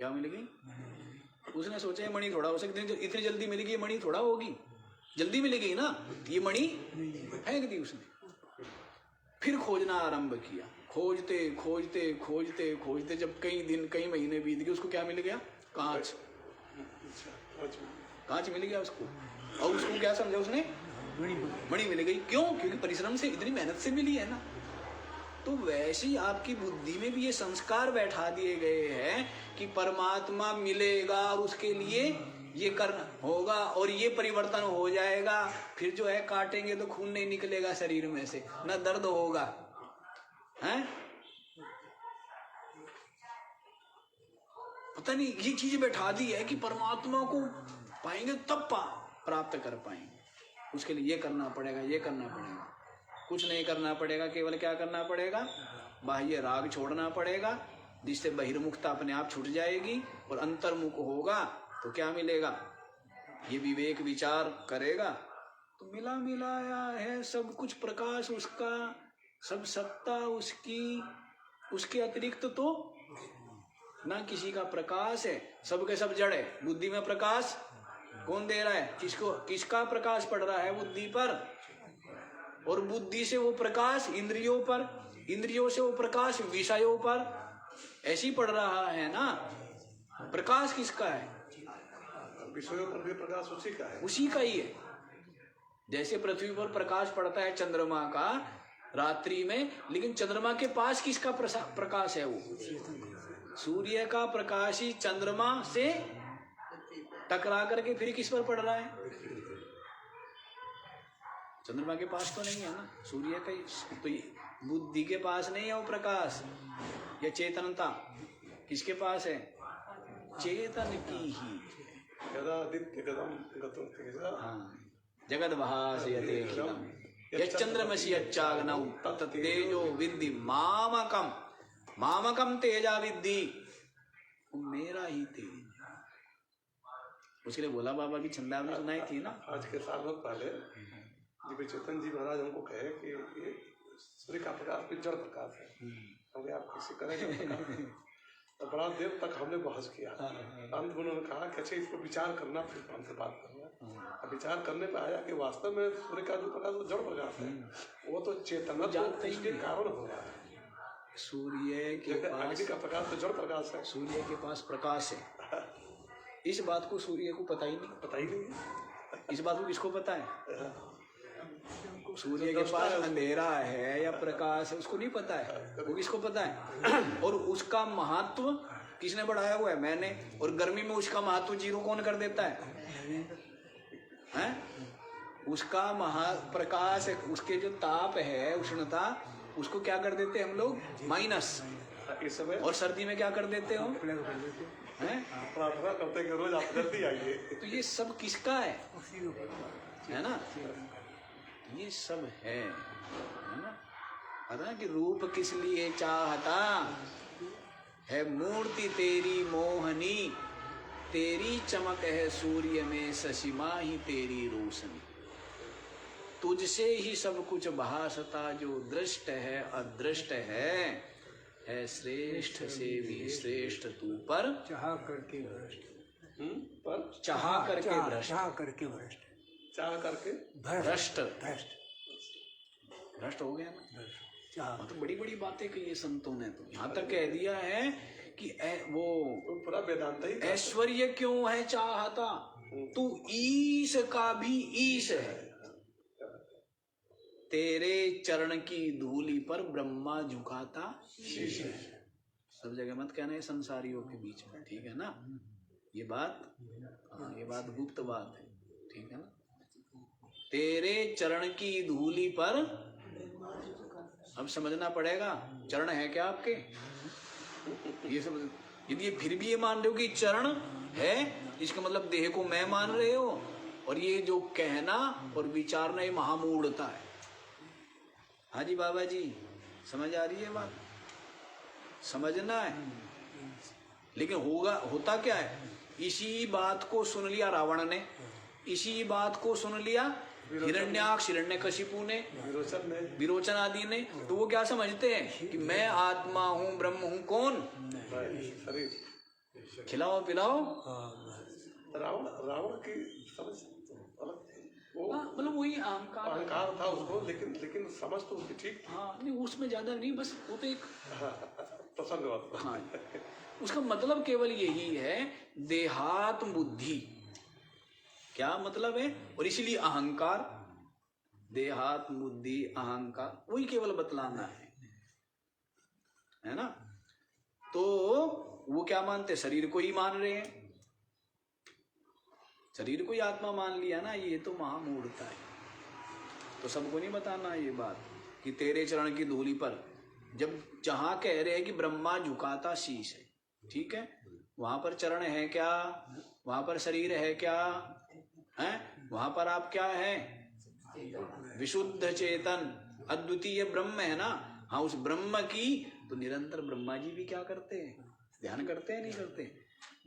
क्या मिल गई? उसने सोचा ये मणि थोड़ा हो सकती, इतनी जल्दी मिल गई, मणि थोड़ा होगी, जल्दी मिल गई ना, ये मणि फेंक दी उसने। फिर खोजना आरंभ किया, खोजते खोजते खोजते खोजते जब कई दिन कई महीने बीत गए, उसको क्या मिल गया? कांच। कांच मिल गया उसको। और उसको क्या समझा उसने? मणि मिल गई। क्यों? क्योंकि परिश्रम से, इतनी मेहनत से मिली है ना। तो वैसे ही आपकी बुद्धि में भी ये संस्कार बैठा दिए गए हैं कि परमात्मा मिलेगा और उसके लिए ये करना होगा और ये परिवर्तन हो जाएगा। फिर जो है काटेंगे तो खून नहीं निकलेगा शरीर में से, ना दर्द होगा, हैं? पता नहीं ये चीज बैठा दी है कि परमात्मा को पाएंगे तब प्राप्त कर पाएंगे। उसके लिए ये करना पड़ेगा, ये करना पड़ेगा। कुछ नहीं करना पड़ेगा, केवल क्या करना पड़ेगा? बाह्य राग छोड़ना पड़ेगा, जिससे बहिर्मुखता अपने आप छूट जाएगी और अंतर्मुख होगा तो क्या मिलेगा? ये विवेक विचार करेगा तो मिला मिलाया है सब कुछ, प्रकाश उसका, सब सत्ता उसकी, उसके अतिरिक्त तो ना किसी का प्रकाश है। सबके सब जड़ है। बुद्धि में प्रकाश कौन दे रहा है? किसका प्रकाश पड़ रहा है? बुद्धि पर। और बुद्धि से वो प्रकाश इंद्रियों पर, इंद्रियों से वो प्रकाश विषयों पर, ऐसी पड़ रहा है ना। प्रकाश किसका है? विषयों पर भी प्रकाश उसी का है, उसी का ही है। जैसे पृथ्वी पर प्रकाश पड़ता है चंद्रमा का रात्रि में, लेकिन चंद्रमा के पास किसका प्रकाश है? वो सूर्य का प्रकाश ही चंद्रमा से टकरा करके फिर किस पर पड़ रहा है? चंद्रमा के पास तो नहीं है ना, सूर्य का ही। तो बुद्धि के पास नहीं है वो प्रकाश या चेतनता। किसके पास है? चेतन की ही। जगद भासयतेऽखिलम् यच्चंद्रमसि यच्चाग्नौ तत्तेजो विद्धि मामकम्। मामकम तेजा विद्धि, मेरा ही तेज। उसके लिए बोला बाबा की छंदा आपने सुनाई थी ना। आज के साल भर पहले दिव्य चेतन जी महाराज हमको कहे कि ये सूर्य का प्रकाश भी जड़ प्रकाश है, हमने आप किसी करेंगे। तो बड़ा देर तक हमने बहस किया। अंत में उन्होंने कहा कि अच्छा इसको विचार करना, फिर हमसे बात करना। अब विचार करने पे आया कि वास्तव में सूर्य का जो प्रकाश वो जड़ प्रकाश है, वो तो चेतना जानते ही उसके नहीं। कारण हो रहा है। सूर्य के जैसे पास, अग्नि का प्रकाश तो जड़ प्रकाश है, सूर्य के पास प्रकाश है, इस बात को सूर्य को पता ही नहीं। पता ही नहीं है। इस बात को किसको पता है? सूर्य के पास अंधेरा है या प्रकाश है, उसको नहीं पता है। वो किसको पता है? और उसका महत्व किसने बढ़ाया हुआ है? मैंने। और गर्मी में उसका महत्व जीरो कौन कर देता है? हैं? उसका महाप्रकाश, उसके जो ताप है, उष्णता, उसको क्या कर देते हैं हम लोग? माइनस। इस समय और सर्दी में क्या कर देते हो? हैं? प्रार्थना करते कि रोज आप जल्दी आइए। तो ये सब किसका है ना? ये सब है ना? पता है कि रूप किस लिए चाहता है? मूर्ति तेरी मोहनी, तेरी चमक है सूर्य में, शशिमा ही तेरी रोशनी। तुझसे ही सब कुछ भासता, जो दृष्ट है अदृष्ट है श्रेष्ठ से भी श्रेष्ठ तू पर चाह करके भ्रष्ट, पर चाह करके भ्रष्ट, चाह करके भ्रष्ट, चाह करके भ्रष्ट भ्रष्ट, भ्रष्ट हो गया ना। चाह तो बड़ी बड़ी बातें कही है संतों ने, तो यहाँ तक कह दिया है कि वो पूरा वेदांत ही ऐश्वर्य क्यों है चाहता, तू ईश का भी ईश है। तेरे चरण की धूलि पर ब्रह्मा झुकाता शीश है। सब जगह मत कहना है संसारियों के बीच में, ठीक है ना? ये बात, हाँ, ये बात गुप्त बात है, ठीक है ना? तेरे चरण की धूलि पर, अब समझना पड़ेगा चरण है क्या आपके? ये सब यदि ये फिर भी ये मान रहे हो कि चरण है, इसका मतलब देह को मैं मान रहे हो, और ये जो कहना और विचारना ये महामूढ़ता है। हाँ जी बाबा जी, समझ आ रही है बात? समझना है। लेकिन होता क्या है? इसी बात को सुन लिया रावण ने, इसी बात को सुन लिया हिरण्याक्ष, हिरण्यकशिपु ने, विरोचन आदि ने। तो वो क्या समझते हैं कि मैं आत्मा हूँ, ब्रह्म हूँ। कौन? शरीर। खिलाओ पिलाओ। रावण की समझ अलग थी। वो मतलब वही अहंकार था उसको, लेकिन समझ तो उसकी ठीक थी। हाँ, नहीं उसमें ज्यादा नहीं, बस वो तो एक प्रसंग। हाँ, उसका मतलब केवल यही है, देहात्म बुद्धि। क्या मतलब है? और इसीलिए अहंकार, देहात्म बुद्धि अहंकार, वही केवल बतलाना है ना? तो वो क्या मानते? शरीर को ही मान रहे हैं, शरीर को ही आत्मा मान लिया ना। ये तो महामूढ़ता है। तो सबको नहीं बताना ये बात कि तेरे चरण की धूलि पर, जब जहां कह रहे हैं कि ब्रह्मा झुकाता शीश है, ठीक है, वहां पर चरण है क्या? वहां पर शरीर है क्या? है? वहां पर आप क्या है? विशुद्ध चेतन अद्वितीय ब्रह्म है ना। हाँ, उस ब्रह्म की तो निरंतर ब्रह्मा जी भी क्या करते हैं? ध्यान करते हैं, नहीं करते?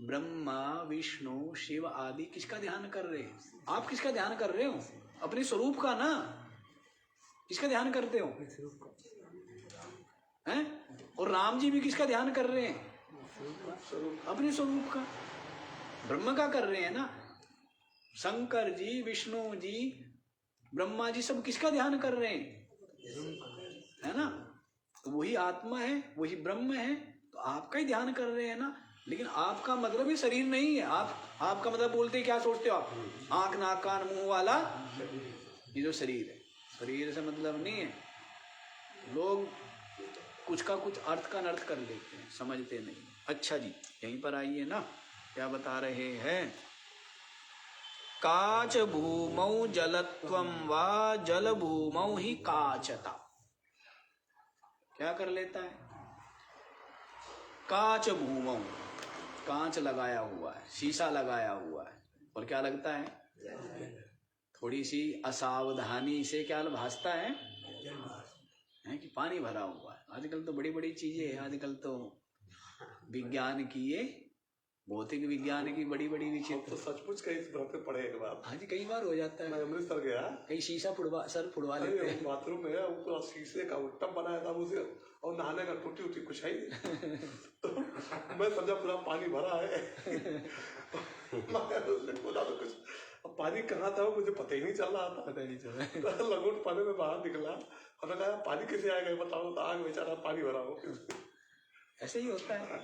ब्रह्मा विष्णु शिव आदि किसका ध्यान कर रहे हैं? आप किसका ध्यान कर रहे हो? अपने स्वरूप का ना। किसका ध्यान करते हो? हैं? और राम जी भी किसका ध्यान कर रहे हैं? अपने स्वरूप का, ब्रह्म का कर रहे हैं ना। शंकर जी, विष्णु जी, ब्रह्मा जी सब किसका ध्यान कर रहे हैं? है ना? तो वही आत्मा है, वही ब्रह्म है, तो आपका ही ध्यान कर रहे हैं ना। लेकिन आपका मतलब ही शरीर नहीं है। आपका मतलब बोलते ही क्या सोचते हो आप? आंख नाक कान मुंह वाला ये जो शरीर है, शरीर से मतलब नहीं है। लोग कुछ का कुछ अर्थ का अनर्थ कर लेते हैं, समझते नहीं। अच्छा जी, यहीं पर आइए ना, क्या बता रहे हैं? काच भूमौ जलत्वं वा जल भूमौ ही काचता। क्या कर लेता है? काच भूमौ, कांच लगाया हुआ है, शीशा लगाया हुआ है, और क्या लगता है? थोड़ी सी असावधानी से क्या भासता है कि पानी भरा हुआ है। आजकल तो बड़ी बड़ी चीजें हैं, आजकल तो विज्ञान की, ये भौतिक विज्ञान की बड़ी बड़ी विचित्र। तो सचमुच कहीं भ्रम में पड़े एक बार। हाँ जी, कई बार हो जाता है। मैं अमृतसर गया, कहीं शीशा फुड़वा लेते हैं। बाथरूम में वो पूरा शीशे का टब बनाया था उसे, और नहाने का टूटी उठी कुछ है ही। तो मैं समझा पूरा पानी भरा है। मैं उसने बोला तो कुछ अब पानी कहाँ था वो मुझे पता ही नहीं चल रहा था। पता ही नहीं चला। तो लंगोट पानी में बाहर निकला, हमने कहा पानी कैसे आएगा ये बताओ, तो आग बेचारा पानी भरा हो। ऐसे ही होता है।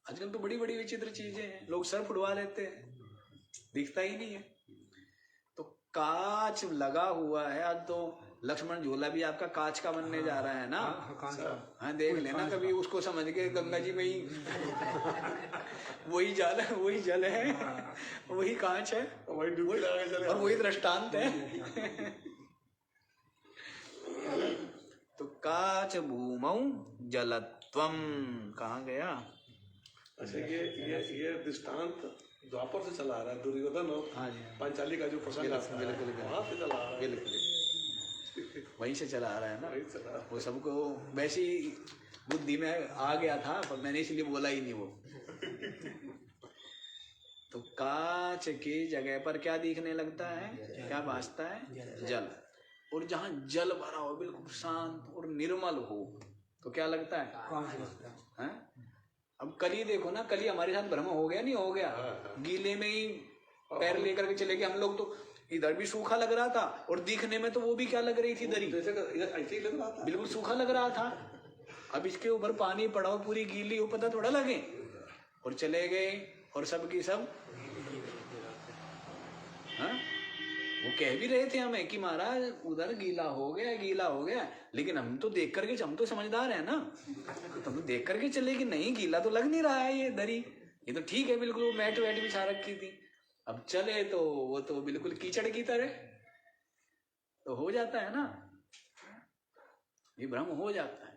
आजकल तो बड़ी बड़ी विचित्र चीजें हैं, लोग सर फुड़वा लेते हैं, दिखता ही नहीं है। तो कांच लगा हुआ है। आज तो लक्ष्मण झूला भी आपका कांच का बनने जा रहा है ना। हाँ, देख लेना कभी उसको समझ के गंगा जी में ही वही जल है, वही जल है, वही कांच है, वही डुबकी लगा के चले और वही दृष्टांत है। तो काच भूमौ जलत्वम कहाँ गया? अच्छा, ये दृष्टांत द्वापर से चला आ रहा है। दुर्योधन और हाँ जी, पांचाली का जो प्रसंग आता है वहां से चला आ रहा है। बिल्कुल वहीं से चला आ रहा है ना। वही चला आ रहा वो सबको वैसी बुद्धि में आ गया था, पर मैंने इसलिए बोला ही नहीं वो। तो कांच की जगह पर क्या दिखने लगता है, क्या भासता है? जल। और जहाँ जल भरा हो, बिल्कुल शांत और निर्मल हो, तो क्या लगता है? हैं? अब कली देखो ना, कली हमारे साथ भ्रम हो गया नहीं हो गया? गीले में ही पैर लेकर के चले गए हम लोग। तो इधर भी सूखा लग रहा था, और दिखने में तो वो भी क्या लग रही थी, दरी। जैसे ऐसे ही लग रहा था, बिल्कुल सूखा लग रहा था। अब इसके ऊपर पानी पड़ा हो, पूरी गीली हो, पता थोड़ा लगे। और चले गए, और सब की सब हाँ, वो कह भी रहे थे हमें कि महाराज उधर गीला हो गया, गीला हो गया। लेकिन हम तो देख करके, हम तो समझदार है ना, तो हम देख करके चले कि नहीं, गीला तो लग नहीं रहा है ये दरी, ये तो ठीक है बिल्कुल। वो मैट वैट बिछा रखी थी। अब चले तो वो तो बिल्कुल कीचड़ की तरह। तो हो जाता है ना, ये भ्रम हो जाता है।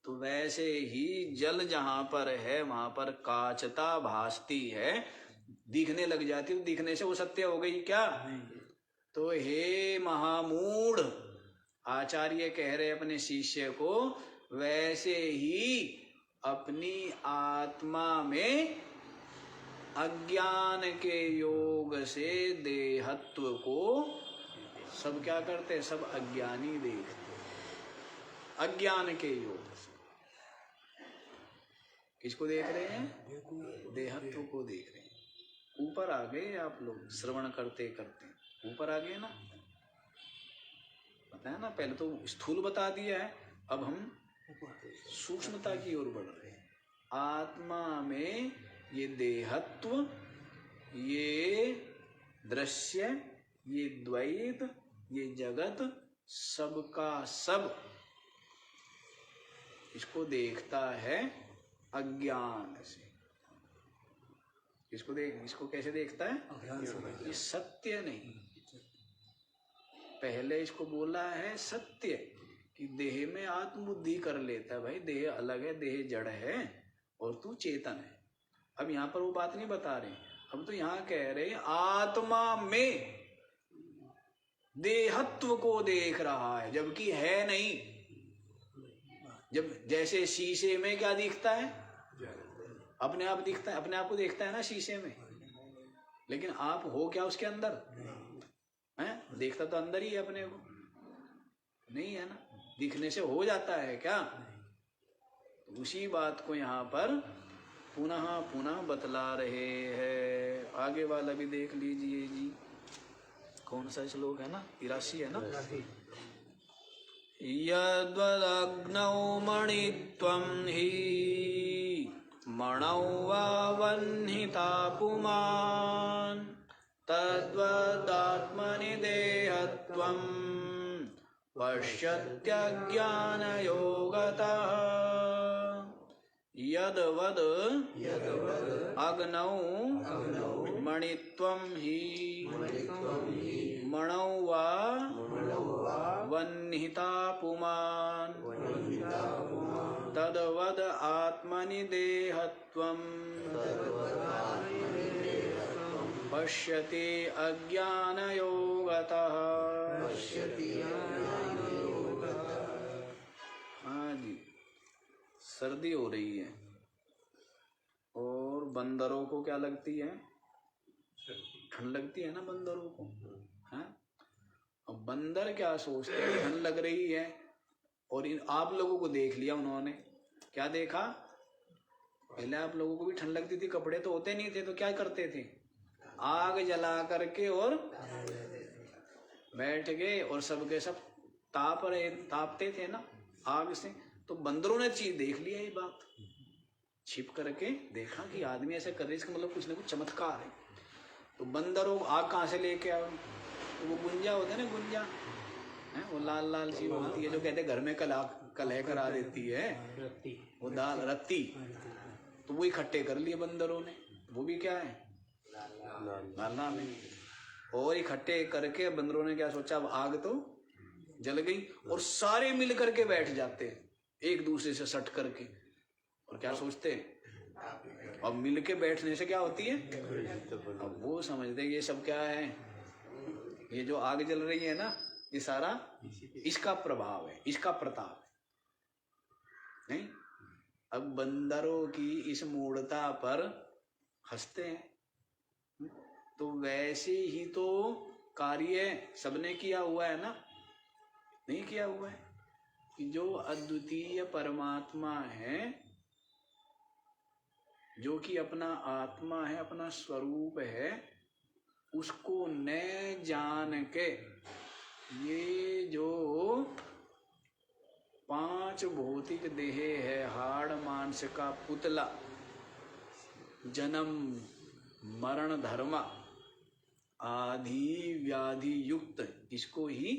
तो वैसे ही जल जहां पर है वहां पर काचता भासती है, दिखने लग जाती है। तो दिखने से वो सत्य हो गई क्या? तो हे महामूढ़, आचार्य कह रहे अपने शिष्य को, वैसे ही अपनी आत्मा में अज्ञान के योग से देहत्व को सब क्या करते हैं? सब अज्ञानी देखते हैं। अज्ञान के योग से किसको देख रहे हैं? देहत्व को देख रहे हैं। ऊपर आ गए आप लोग, श्रवण करते करते ऊपर आ गए ना। पता है ना, पहले तो स्थूल बता दिया है, अब हम सूक्ष्मता की ओर बढ़ रहे हैं। आत्मा में ये देहत्व, ये दृश्य, ये द्वैत, ये जगत, सबका सब इसको देखता है अज्ञान से। इसको कैसे देखता है? ये सत्य नहीं। पहले इसको बोला है सत्य, कि देह में आत्मबुद्धि कर लेता है। भाई देह अलग है, देह जड़ है और तू चेतन है। अब यहाँ पर वो बात नहीं बता रहे, हम तो यहाँ कह रहे आत्मा में देहत्व को देख रहा है, जबकि है नहीं। जब जैसे शीशे में क्या दिखता है? अपने आप दिखता है, अपने आप को देखता है ना शीशे में, लेकिन आप हो क्या उसके अंदर? हैं? देखता तो अंदर ही है, अपने को नहीं है ना। दिखने से हो जाता है क्या? तो उसी बात को यहाँ पर पुनः पुनः बतला रहे हैं। आगे वाला भी देख लीजिए जी, कौन सा श्लोक है ना? 83 है ना। यद्वदग्नौ मणित्वं हि मणौ वा वह्निता पुमान् तद्वदात्मनि देहत्वं पश्यत्यज्ञानयोगतः। यद्वद अग्नौ मणित्वं हि मणौ वा वह्निता पुमान् तद्वद आत्मनि देहत्वं पश्यति अज्ञानयोगतः। हाँ जी, सर्दी हो रही है और बंदरों को क्या लगती है? ठंड लगती है ना बंदरों को। हाँ, अब बंदर क्या सोचते हैं? ठंड लग रही है, और इन आप लोगों को देख लिया उन्होंने। क्या देखा? पहले आप लोगों को भी ठंड लगती थी, कपड़े तो होते नहीं थे, तो क्या करते थे? आग जला करके और बैठ गए और सबके सब तापते थे ना आग से। तो बंदरों ने चीज देख लिया ये बात, छिप करके देखा कि आदमी ऐसा कर रहे, इसका मतलब कुछ ना कुछ चमत्कार है। तो बंदरों आग कहाँ से लेके आओ, तो वो गुंजा होता है ना, गुंजा है वो लाल लाल सी होती है जो कहते हैं घर में कलह करा देती है, वो दाल रत्ती, तो वो इकट्ठे कर लिए बंदरों ने, वो भी क्या है लाल लाल है। और इकट्ठे करके बंदरों ने क्या सोचा, अब आग तो जल गई, और सारे मिल करके बैठ जाते एक दूसरे से सट करके, और क्या सोचते अब मिल के बैठने से क्या होती है, अब वो समझते ये सब क्या है, ये जो आग जल रही है ना ये सारा इसका प्रभाव है, इसका प्रताप है। नहीं, अब बंदरों की इस मूढ़ता पर हंसते हैं। तो वैसे ही तो कार्य सबने किया हुआ है ना, नहीं किया हुआ है कि जो अद्वितीय परमात्मा है, जो कि अपना आत्मा है, अपना स्वरूप है, उसको न जान के ये जो 5 भौतिक देह है, हाड़ मांस का पुतला, जन्म मरण धर्म आदि व्याधि युक्त, इसको ही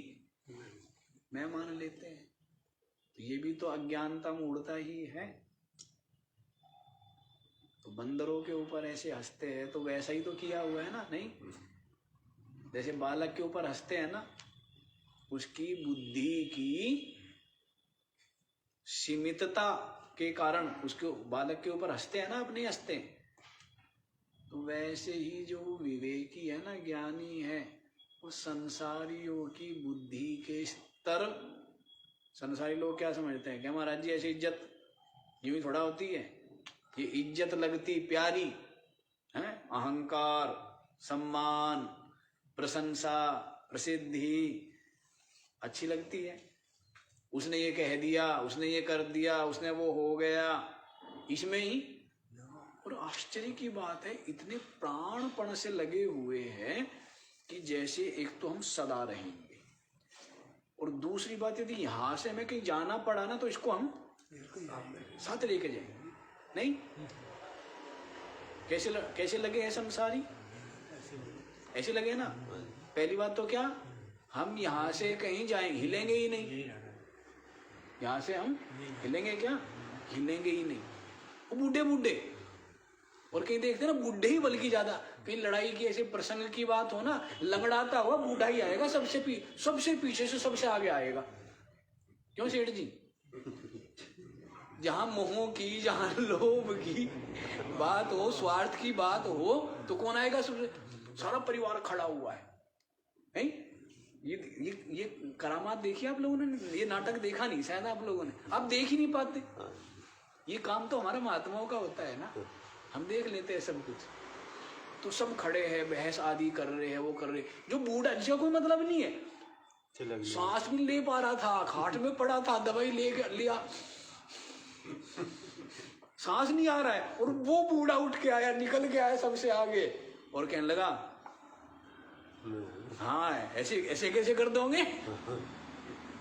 मैं मान लेते हैं। तो ये भी तो अज्ञानता मूढ़ता ही है। तो बंदरों के ऊपर ऐसे हंसते हैं, तो वैसा ही तो किया हुआ है ना, नहीं? जैसे बालक के ऊपर हंसते हैं ना, उसकी बुद्धि की सीमितता के कारण उसके बालक के ऊपर हंसते हैं ना, अपने हंसते हैं। तो वैसे ही जो विवेकी है ना, ज्ञानी है, वो संसारियों की बुद्धि के स्तर, संसारी लोग क्या समझते हैं कि महाराज जी ऐसी इज्जत यूं ही थोड़ा होती है, ये इज्जत लगती प्यारी है, अहंकार, सम्मान, प्रशंसा, प्रसिद्धि अच्छी लगती है। उसने ये कह दिया, उसने ये कर दिया, उसने वो हो गया, इसमें ही। और आश्चर्य की बात है, इतने प्राणपण से लगे हुए हैं कि जैसे एक तो हम सदा रहेंगे, और दूसरी बात यदि यहां से हमें कहीं जाना पड़ा ना तो इसको हम साथ लेके जाएंगे। नहीं, कैसे लगे हैं संसारी, ऐसे लगे ना। पहली बात तो क्या, हम यहां से कहीं जाएंगे हिलेंगे ही नहीं, यहां से हम हिलेंगे क्या, हिलेंगे ही नहीं। वो बूढ़े बूढ़े, और कहीं देखते ना बूढ़े ही बल्कि ज्यादा, कहीं लड़ाई की ऐसे प्रसंग की बात हो ना, लंगड़ाता हुआ बूढ़ा ही आएगा, सबसे पीछे से सबसे आगे आएगा। क्यों सेठ जी, जहां मोह की, जहां लोभ की बात हो, स्वार्थ की बात हो, तो कौन आएगा सबसे, सारा परिवार खड़ा हुआ है। नहीं, ये करामात देखी आप लोगों ने, ये नाटक देखा नहीं शायद आप लोगों ने, आप देख ही नहीं पाते। ये काम तो हमारे महात्माओं का होता है ना, हम देख लेते हैं सब कुछ। तो सब खड़े हैं, बहस आदि कर रहे हैं, वो कर रहे, जो बूढ़ा जिसका कोई मतलब नहीं है, सांस भी ले पा रहा था, खाट में पड़ा था, दवाई ले लिया, सांस नहीं आ रहा है, और वो बूढ़ा उठ के आया, निकल के आया सबसे आगे, और कहने लगा हाँ ऐसे कैसे कर दोगे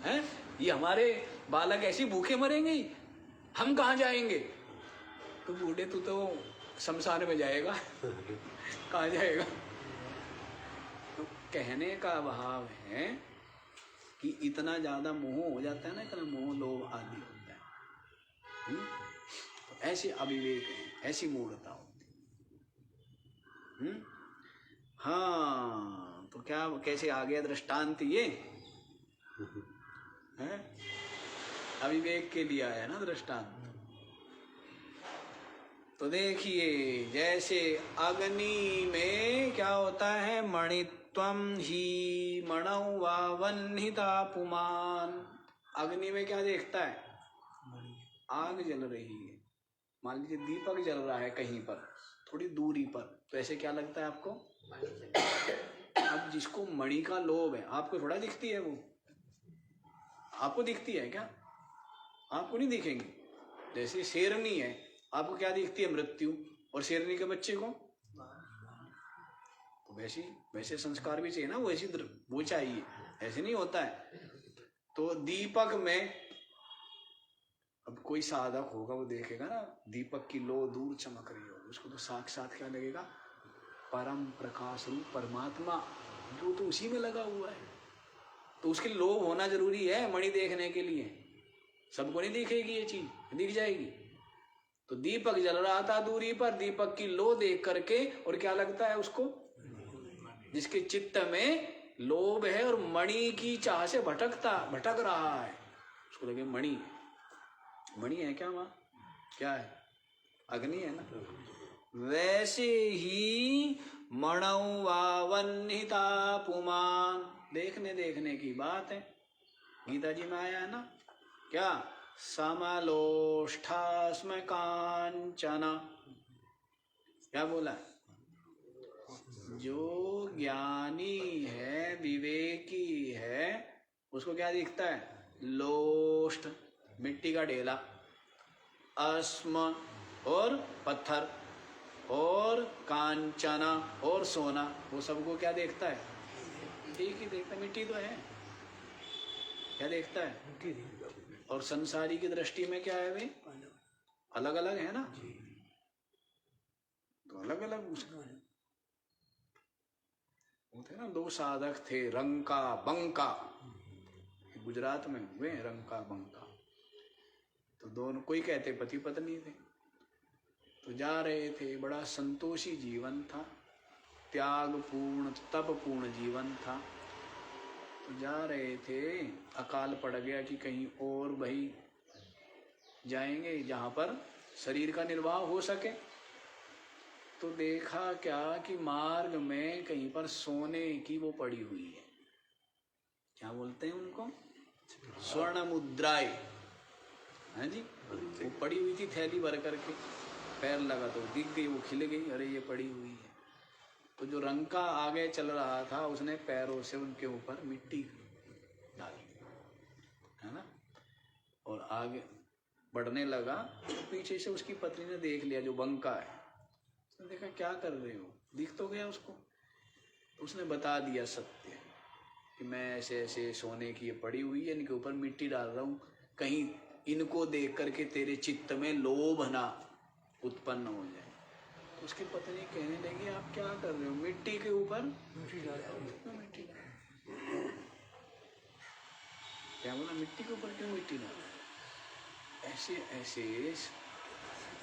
हैं, ये हमारे बालक ऐसे भूखे मरेंगे ही, हम कहाँ जाएंगे। तो बूढ़े तू तो शमशान में जाएगा, कहाँ जाएगा। तो कहने का भाव है कि इतना ज्यादा मोह हो जाता है ना, इतना मोह लोभ आदि होता है। तो ऐसे अविवेक है, ऐसी मूढ़ता होती है। हाँ, तो क्या कैसे आ गया दृष्टांत, ये है अविवेक के लिए आया ना दृष्टांत। तो देखिए, जैसे अग्नि में क्या होता है, मणित्वम ही मणौ वा वह्निता पुमान। अग्नि में क्या देखता है, आग जल रही है, मान लीजिए दीपक जल रहा है कहीं पर थोड़ी दूरी पर, तो ऐसे क्या लगता है आपको। अब जिसको मणि का लोभ है, आपको थोड़ा दिखती है वो, आपको दिखती है क्या, आपको नहीं दिखेंगे। जैसे शेरनी है, आपको क्या दिखती है, मृत्यु, और शेरनी के बच्चे को वैसी वैसे संस्कार भी चाहिए ना, वैसी वो चाहिए, ऐसे नहीं होता है। तो दीपक में अब कोई साधक होगा वो देखेगा ना दीपक की लो दूर चमक रही होगी, उसको तो साक्षात क्या लगेगा, परम प्रकाश रूप परमात्मा जो तो उसी में लगा हुआ है। तो उसके लोभ होना जरूरी है मणि देखने के लिए। सबको नहीं दिखेगी ये चीज, दिख जाएगी। तो दीपक जल रहा था दूरी पर, दीपक की लो देख करके, और क्या लगता है उसको, जिसके चित्त में लोभ है और मणि की चाह से भटक रहा है, उसको लगे मणि है क्या वहां, क्या है, अग्नि है ना। वैसे ही मणौ वावन्निता पुमान, देखने की बात है, गीता जी में आया है ना, क्या, समलोष्ठास्म कांचना, क्या बोला, जो ज्ञानी है विवेकी है उसको क्या दिखता है, लोष्ठ मिट्टी का ढेला, अस्म और पत्थर, और कांचना और सोना, वो सबको क्या देखता है, ठीक ही देखता है, मिट्टी तो है, क्या देखता है। और संसारी की दृष्टि में क्या है, वे अलग अलग है ना, तो अलग अलग होते ना। दो साधक थे, रंका बंका, गुजरात में हुए रंका बंका। तो दोनों, कोई कहते पति पत्नी थे, तो जा रहे थे, बड़ा संतोषी जीवन था, त्याग पूर्ण तप पूर्ण जीवन था। तो जा रहे थे, अकाल पड़ गया कि कहीं और भाई जाएंगे जहाँ पर शरीर का निर्वाह हो सके। तो देखा क्या कि मार्ग में कहीं पर सोने की वो पड़ी हुई है, क्या बोलते हैं उनको, स्वर्ण मुद्राएं, हाँ जी, वो पड़ी हुई थी थैली भर करके, पैर लगा तो दिख गई, वो खिल गई, अरे ये पड़ी हुई है। तो जो रंका आगे चल रहा था उसने पैरों से उनके ऊपर मिट्टी डाली, है ना, और आगे बढ़ने लगा। तो पीछे से उसकी पत्नी ने देख लिया, जो बंका है, उसने देखा क्या कर रहे हो, दिख तो गया उसको। तो उसने बता दिया सत्य कि मैं ऐसे ऐसे सोने की ये पड़ी हुई है, इनके ऊपर मिट्टी डाल रहा हूँ, कहीं इनको देख करके तेरे चित्त में लोभ ना उत्पन्न हो जाए। तो उसकी पत्नी कहने लगी, आप क्या कर रहे हो, मिट्टी के ऊपर मिट्टी डाल, क्या बोला, मिट्टी के ऊपर क्यों मिट्टी डाल। ऐसे ऐसे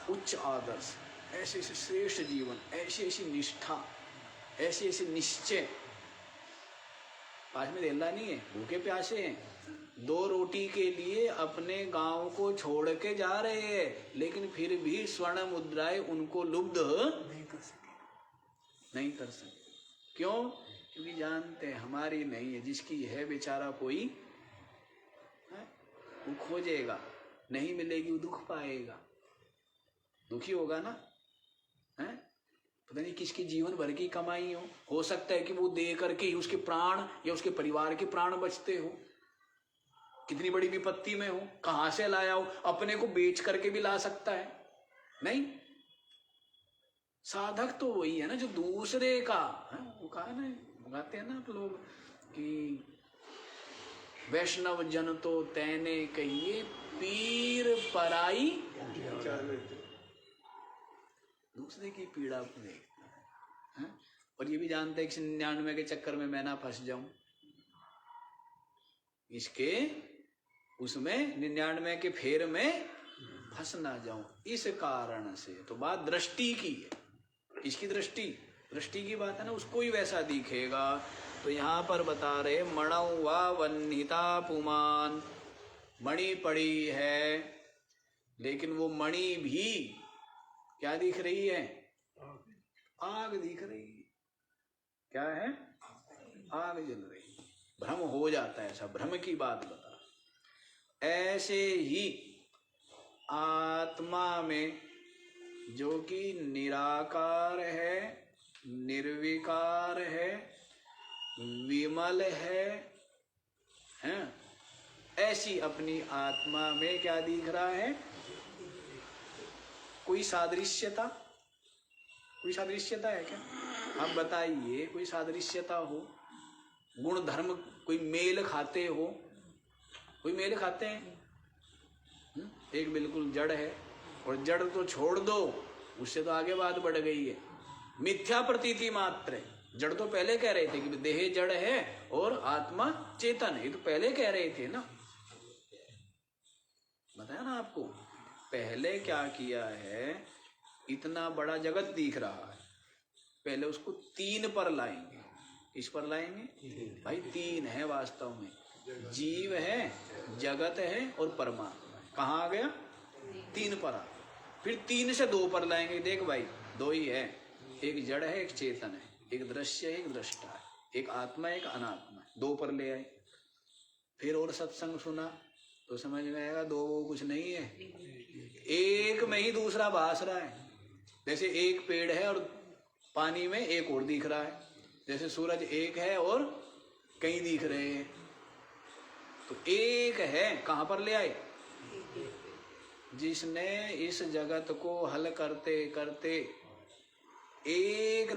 उच्च आदर्श, ऐसे ऐसे श्रेष्ठ जीवन, ऐसी ऐसी निष्ठा, ऐसे ऐसे निश्चय, पास में देला नहीं है, भूखे प्यासे हैं, 2 रोटी के लिए अपने गांव को छोड़ के जा रहे हैं, लेकिन फिर भी स्वर्ण मुद्राएं उनको लुब्ध नहीं कर सके। क्यों? क्योंकि जानते हैं हमारी नहीं है, जिसकी है बेचारा कोई है, वो खोजेगा, नहीं मिलेगी वो दुख पाएगा, दुखी होगा ना, है, पता नहीं किसकी जीवन भर की कमाई हो सकता है कि वो दे करके ही उसके प्राण या उसके परिवार के प्राण बचते हो, कितनी बड़ी विपत्ति में हो, कहां से लाया हो, अपने को बेच करके भी ला सकता है। नहीं, साधक तो वही है ना जो दूसरे का है, वो कहा ना, गाते हैं ना आप लोग कि वैष्णव जन तो तैने कहिए पीर पराई, दूसरे की पीड़ा को देखता है, और ये भी जानते हैं कि 99 के चक्कर में मैं ना फंस जाऊं, इसके उसमें 99 के फेर में फंस ना जाऊं, इस कारण से। तो बात दृष्टि की है, किसकी दृष्टि, दृष्टि की बात है ना, उसको ही वैसा दिखेगा। तो यहाँ पर बता रहे, मणौ वा वह्निता पुमान, मणि पड़ी है, लेकिन वो मणि भी क्या दिख रही है, आग दिख रही है, क्या है, आग जल रही, भ्रम हो जाता है, ऐसा भ्रम की बात बता। ऐसे ही आत्मा में जो कि निराकार है, निर्विकार है, विमल है, ऐसी अपनी आत्मा में क्या दिख रहा है, कोई सादृश्यता, कोई सादृश्यता है क्या, अब बताइए कोई सादृश्यता हो, गुण धर्म कोई मेल खाते हो? कोई मेल खाते हैं? एक बिल्कुल जड़ है, और जड़ तो छोड़ दो, उससे तो आगे बात बढ़ गई है, मिथ्या प्रतीति मात्र है। जड़ तो पहले कह रहे थे कि देह जड़ है और आत्मा चेतन है, ये तो पहले कह रहे थे ना, बताया ना आपको। पहले क्या किया है, इतना बड़ा जगत दिख रहा है, पहले उसको तीन पर लाएंगे। किस पर लाएंगे भाई? तीन है वास्तव में, जीव है, जगत है और परमात्मा है। कहाँ आ गया? तीन पर आ। फिर तीन से दो पर लाएंगे। देख भाई, दो ही है, एक जड़ है, एक चेतन है, एक दृश्य है, एक दृष्टा है, एक आत्मा एक अनात्मा है। दो पर ले आए। फिर और सत्संग सुना तो समझ में आएगा दो वो कुछ नहीं है, एक में ही दूसरा भास रहा है। जैसे एक पेड़ है और पानी में एक और दिख रहा है, जैसे सूरज एक है और कई दिख रहे हैं। तो एक है, कहाँ पर ले आए? जिसने इस जगत को हल करते करते एक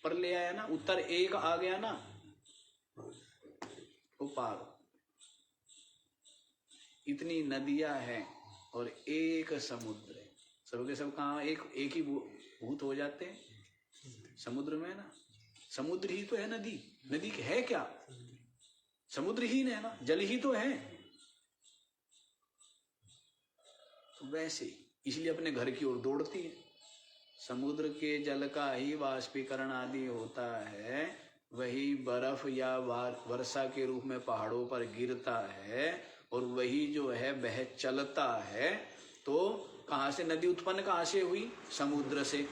पर ले आया ना, उत्तर एक आ गया ना, वो पार। इतनी नदियां हैं और एक समुद्र है, सबके सब कहाँ एक ही भूत हो जाते हैं समुद्र में ना। समुद्र ही तो है नदी। नदी है क्या? समुद्र ही है ना, जल ही तो है। तो वैसे इसलिए अपने घर की ओर दौड़ती है। समुद्र के जल का ही वाष्पीकरण आदि होता है, वही बर्फ या वर्षा के रूप में पहाड़ों पर गिरता है, और वही जो है वह चलता है। तो कहाँ से नदी उत्पन्न कहाँ से हुई? समुद्र से।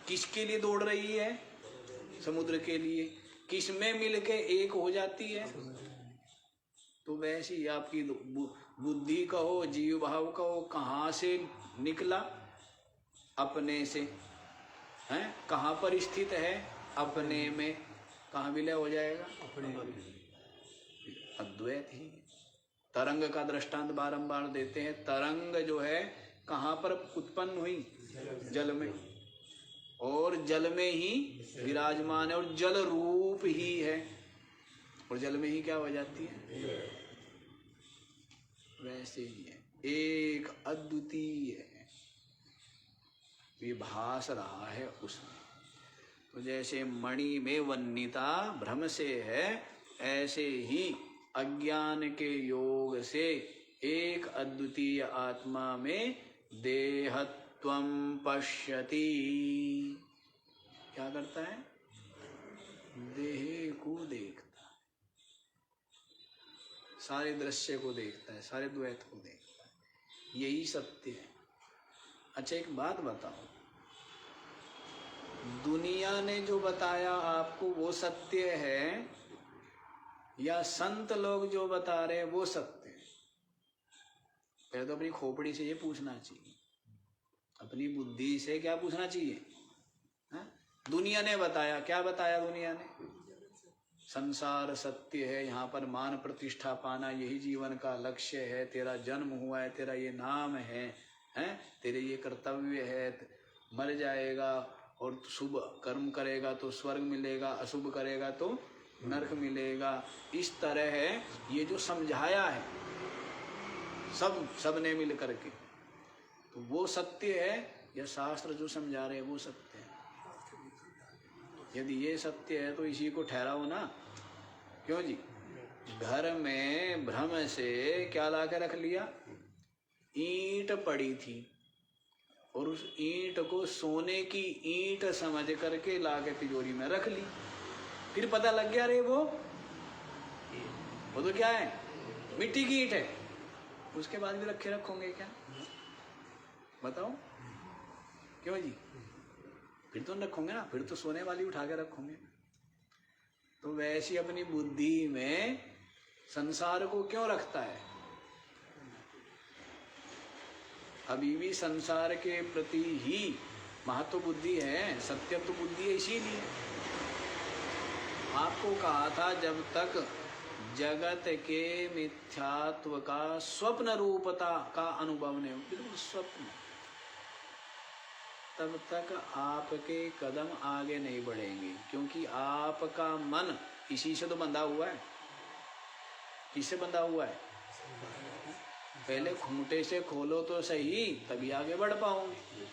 किसके लिए दौड़ रही है? समुद्र के लिए। किसमें मिलके एक हो जाती है? तो वैसे ही आपकी बुद्धि कहो, जीव भाव कहो, कहाँ से निकला? अपने से। हैं? कहाँ पर स्थित है? अपने में। कहाँ विलय हो जाएगा? अपने। अद्वैत ही। तरंग का दृष्टांत बारंबार देते हैं। तरंग जो है कहाँ पर उत्पन्न हुई? जल में, और जल में ही विराजमान है, और जल रूप ही है, और जल में ही क्या हो जाती है? वैसे ही है, एक अद्वितीय है, विभास रहा है उसमें। तो जैसे मणि में वन्यता भ्रम से है, ऐसे ही अज्ञान के योग से एक अद्वितीय आत्मा में देहत्वं पश्यति। क्या करता है? देह को देखता है, सारे दृश्य को देखता है, सारे द्वैत को देखता है। यही सत्य है। अच्छा एक बात बताओ, दुनिया ने जो बताया आपको वो सत्य है, या संत लोग जो बता रहे हैं वो सत्य है? पहले तो अपनी खोपड़ी से ये पूछना चाहिए, अपनी बुद्धि से क्या पूछना चाहिए? हा? दुनिया ने बताया, क्या बताया दुनिया ने? संसार सत्य है, यहाँ पर मान प्रतिष्ठा पाना यही जीवन का लक्ष्य है, तेरा जन्म हुआ है, तेरा ये नाम है, हैं? तेरे ये कर्तव्य है, मर जाएगा और शुभ कर्म करेगा तो स्वर्ग मिलेगा, अशुभ करेगा तो नरक मिलेगा। इस तरह है ये जो समझाया है सब ने मिल करके, तो वो सत्य है, या शास्त्र जो समझा रहे हैं वो सत्य है? यदि ये सत्य है तो इसी को ठहराओ ना। क्यों जी? घर में भ्रम से क्या ला के रख लिया? ईंट पड़ी थी, और उस ईंट को सोने की ईंट समझ करके ला के तिजोरी में रख ली। फिर पता लग गया अरे वो तो क्या है? मिट्टी की ईंट है। उसके बाद भी रखोगे क्या? बताओ क्यों जी? फिर तो रखोगे ना, फिर तो सोने वाली उठा के रखोगे। तो वैसी अपनी बुद्धि में संसार को क्यों रखता है? अभी भी संसार के प्रति ही महत्व बुद्धि है, सत्यत्व बुद्धि है। इसीलिए आपको कहा था जब तक जगत के मिथ्यात्व का स्वप्न रूपता का अनुभव नहीं हो, बिल्कुल स्वप्न, तब तक आपके कदम आगे नहीं बढ़ेंगे, क्योंकि आपका मन इसी से तो बंधा हुआ है। किससे बंधा हुआ है? पहले खूंटे से खोलो तो सही, तभी आगे बढ़ पाओगे।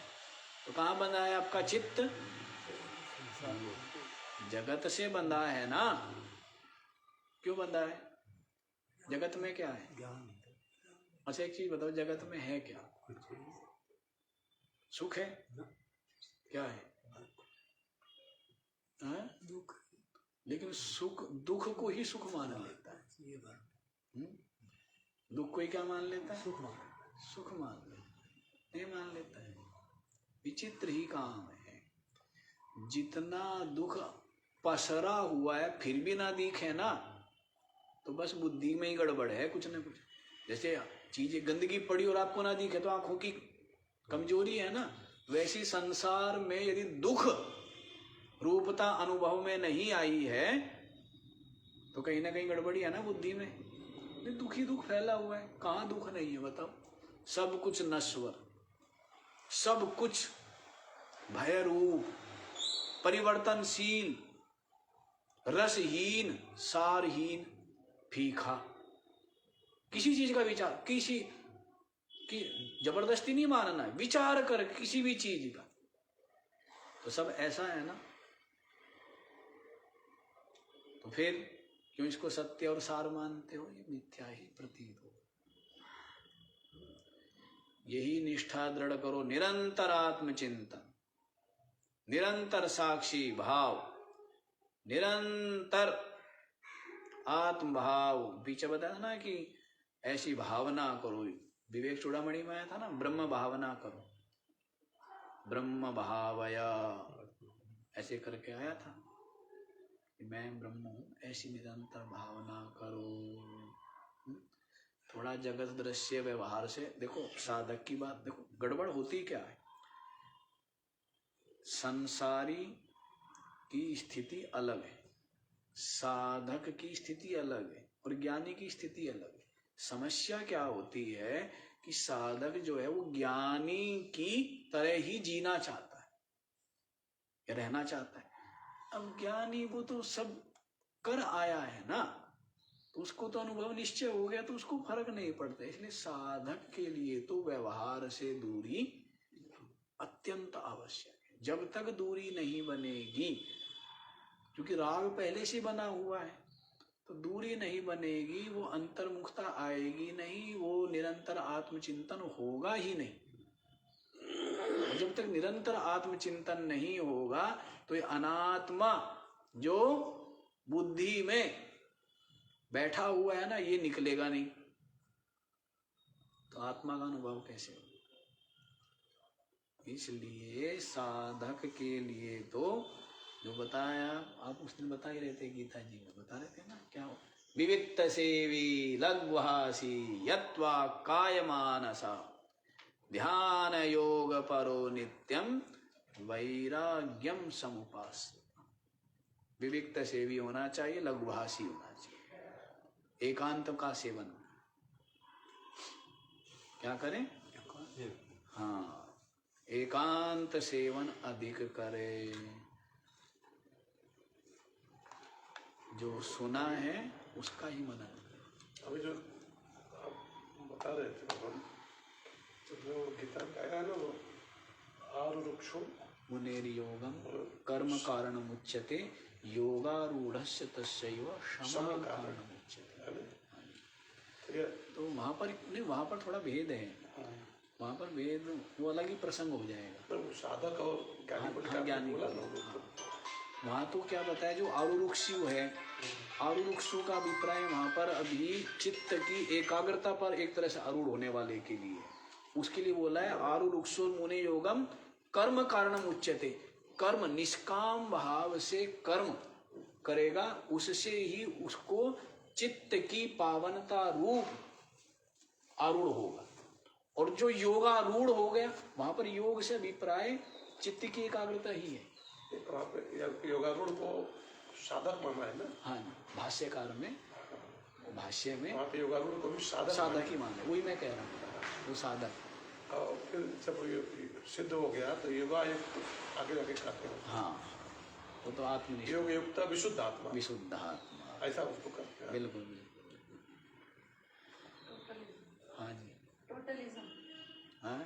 तो कहाँ बंधा है आपका चित्त? जगत से बंधा है ना। क्यों बंधा है? जगत में क्या है? अच्छा एक चीज बताओ, जगत में है क्या? सुख है? क्या है? दुख। लेकिन सुख, दुख को ही सुख मान लेता है। दुख को ही क्या मान लेता है? सुख मान लेता है। नहीं मान लेता है। विचित्र ही काम है। जितना दुख पसरा हुआ है फिर भी ना दिखे ना, तो बस बुद्धि में ही गड़बड़ है कुछ ना कुछ। जैसे चीजें गंदगी पड़ी और आपको ना दिखे तो आंखों की कमजोरी है ना। वैसी संसार में यदि दुख रूपता अनुभव में नहीं आई है तो कहीं ना कहीं गड़बड़ी है ना बुद्धि में। दुख ही दुख फैला हुआ है, कहाँ दुख नहीं है बताओ? सब कुछ नश्वर, सब कुछ भयरूप, परिवर्तनशील, रसहीन, सारहीन, फीका। किसी चीज का विचार, किसी की जबरदस्ती नहीं मानना है, विचार कर किसी भी चीज का, तो सब ऐसा है ना। तो फिर क्यों इसको सत्य और सार मानते हो? ये मिथ्या ही प्रतीत हो। यही निष्ठा दृढ़ करो, निरंतर आत्मचिंतन, निरंतर साक्षी भाव, निरंतर आत्म भाव। पीछे बताया ना कि ऐसी भावना करो। विवेक चूड़ामणि में आया था ना, ब्रह्म भावना करो, ब्रह्म भावया, ऐसे करके आया था कि मैं ब्रह्म हूं, ऐसी निरंतर भावना करो। थोड़ा जगत दृश्य व्यवहार से देखो, साधक की बात देखो, गड़बड़ होती क्या है। संसारी की स्थिति अलग है, साधक की स्थिति अलग है, और ज्ञानी की स्थिति अलग है। समस्या क्या होती है कि साधक जो है वो ज्ञानी की तरह ही जीना चाहता है या रहना चाहता है। अब ज्ञानी वो तो सब कर आया है ना, तो उसको तो अनुभव निश्चय हो गया, तो उसको फर्क नहीं पड़ता। इसलिए साधक के लिए तो व्यवहार से दूरी अत्यंत आवश्यक है। जब तक दूरी नहीं बनेगी, क्योंकि राग पहले से बना हुआ है, तो दूरी नहीं बनेगी, वो अंतर्मुखता आएगी नहीं, वो निरंतर आत्मचिंतन होगा ही नहीं। और जब तक निरंतर आत्मचिंतन नहीं होगा तो ये अनात्मा जो बुद्धि में बैठा हुआ है ना, ये निकलेगा नहीं। तो आत्मा का अनुभव कैसे होगा? इसलिए साधक के लिए तो जो बताया, आप उस दिन बता ही रहे थे, गीता जी में बता रहे थे ना, क्या हो? विविक्त सेवी लघ्वासी यत्वा काय मानसा ध्यान योग परो नित्यम वैराग्यम समुपास। विविक्त सेवी होना चाहिए, लघुभाषी होना चाहिए, एकांत का सेवन। क्या करें? हाँ, एकांत सेवन अधिक करे। जो सुना है उसका ही मनन। अभी जो आप बता रहे थे हम, तो जो गीता में आया ना, वो आरुरुक्षो मुनेर्योगम कर्म कारणम उच्यते योगारूढ़स्य तस्यैव शम कारणम उच्यते। तो वहाँ पर नहीं, वहाँ पर थोड़ा भेद है, वहाँ पर भेद वो अलग ही प्रसंग हो जाएगा। साधक और ज्ञानी वहाँ तो क्या बताया, जो आरुरुक्षु है, आरुरुक्षु का अभिप्राय वहाँ पर अभी चित्त की एकाग्रता पर एक तरह से आरूढ़ होने वाले के लिए, उसके लिए बोला है आरुरुक्षु मुने योगम कर्म कारणम उच्यते। कर्म निष्काम भाव से कर्म करेगा, उससे ही उसको चित्त की पावनता रूप आरूढ़ होगा। और जो योगारूढ़ हो गया, वहां पर योग से अभिप्राय चित्त की एकाग्रता ही है। योगारूढ़ को साधक माना है ना। हाँ, भाष्यकार में, भाष्य में योगारूढ़ को भी साधक ही माना है। वही मैं कह रहा हूँ, वो साधक। और फिर जब ये सिद्ध हो गया तो योगायुक्त आगे आगे करते हैं। हाँ, वो तो आत्मनिष्ठ योग युक्त विशुद्ध आत्मा, विशुद्ध आत्मा, ऐसा उसको करते हैं। बिल्कुल बिल्कुल। हाँ जी, टोटलिज्म, हाँ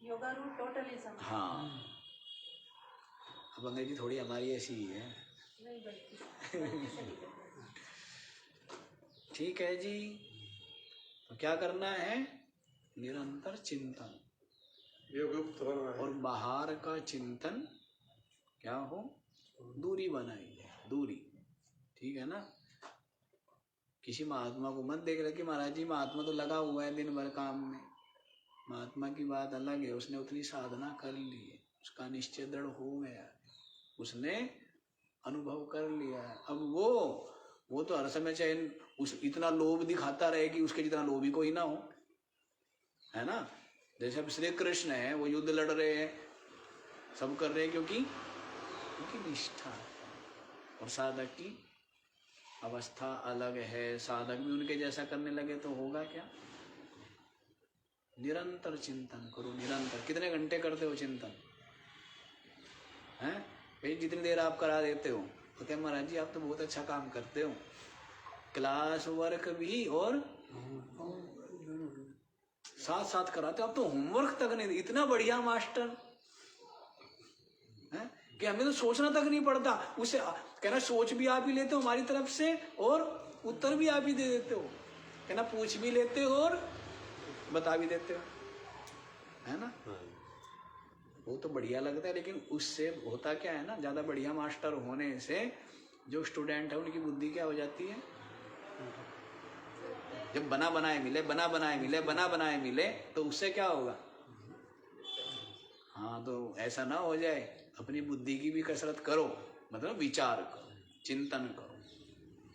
योगा रूट टोटलिज्म। हाँ, अब अंग्रेजी थोड़ी हमारी ऐसी ही है। नहीं बल्कि ठीक है जी, तो क्या करना है? निरंतर चिंतन, योग युक्त होना है। और बाहर का चिंतन क्या हो? दूरी बनाइए, दूरी। ठीक है ना? किसी महात्मा को मत देख रहे कि महाराज जी महात्मा तो लगा हुआ है दिन भर काम में। महात्मा की बात अलग है, उसने उतनी साधना कर ली है, उसका निश्चय दृढ़ हो गया, उसने अनुभव कर लिया है। अब वो तो हर समय चाहे उस इतना लोभ दिखाता रहे कि उसके जितना लोभी कोई ना हो, है ना? जैसे अब श्री कृष्ण है, वो युद्ध लड़ रहे हैं, सब कर रहे हैं क्योंकि निष्ठा है। और साधक की अवस्था अलग है, साधक भी उनके जैसा करने लगे तो होगा क्या? निरंतर चिंतन करो, निरंतर। कितने घंटे करते हो चिंतन? हैं भाई, जितनी देर आप करा देते हो तो क्या महाराज जी आप तो बहुत अच्छा काम करते हो, क्लास वर्क भी और साथ साथ कराते हो। आप तो होमवर्क तक नहीं, इतना बढ़िया मास्टर है कि हमें तो सोचना तक नहीं पड़ता। उसे कहना सोच भी आप ही लेते हो हमारी तरफ से और उत्तर भी आप ही दे देते हो, कहना पूछ भी लेते हो और बता भी देते हो, है ना? वो तो बढ़िया लगता है। लेकिन उससे होता क्या है ना, ज्यादा बढ़िया मास्टर होने से जो स्टूडेंट है उनकी बुद्धि क्या हो जाती है? जब बना बनाए मिले तो उससे क्या होगा? हाँ, तो ऐसा ना हो जाए, अपनी बुद्धि की भी कसरत करो, मतलब विचार करो, चिंतन करो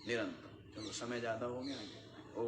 निरंतर। चलो समय ज्यादा हो गया। ओ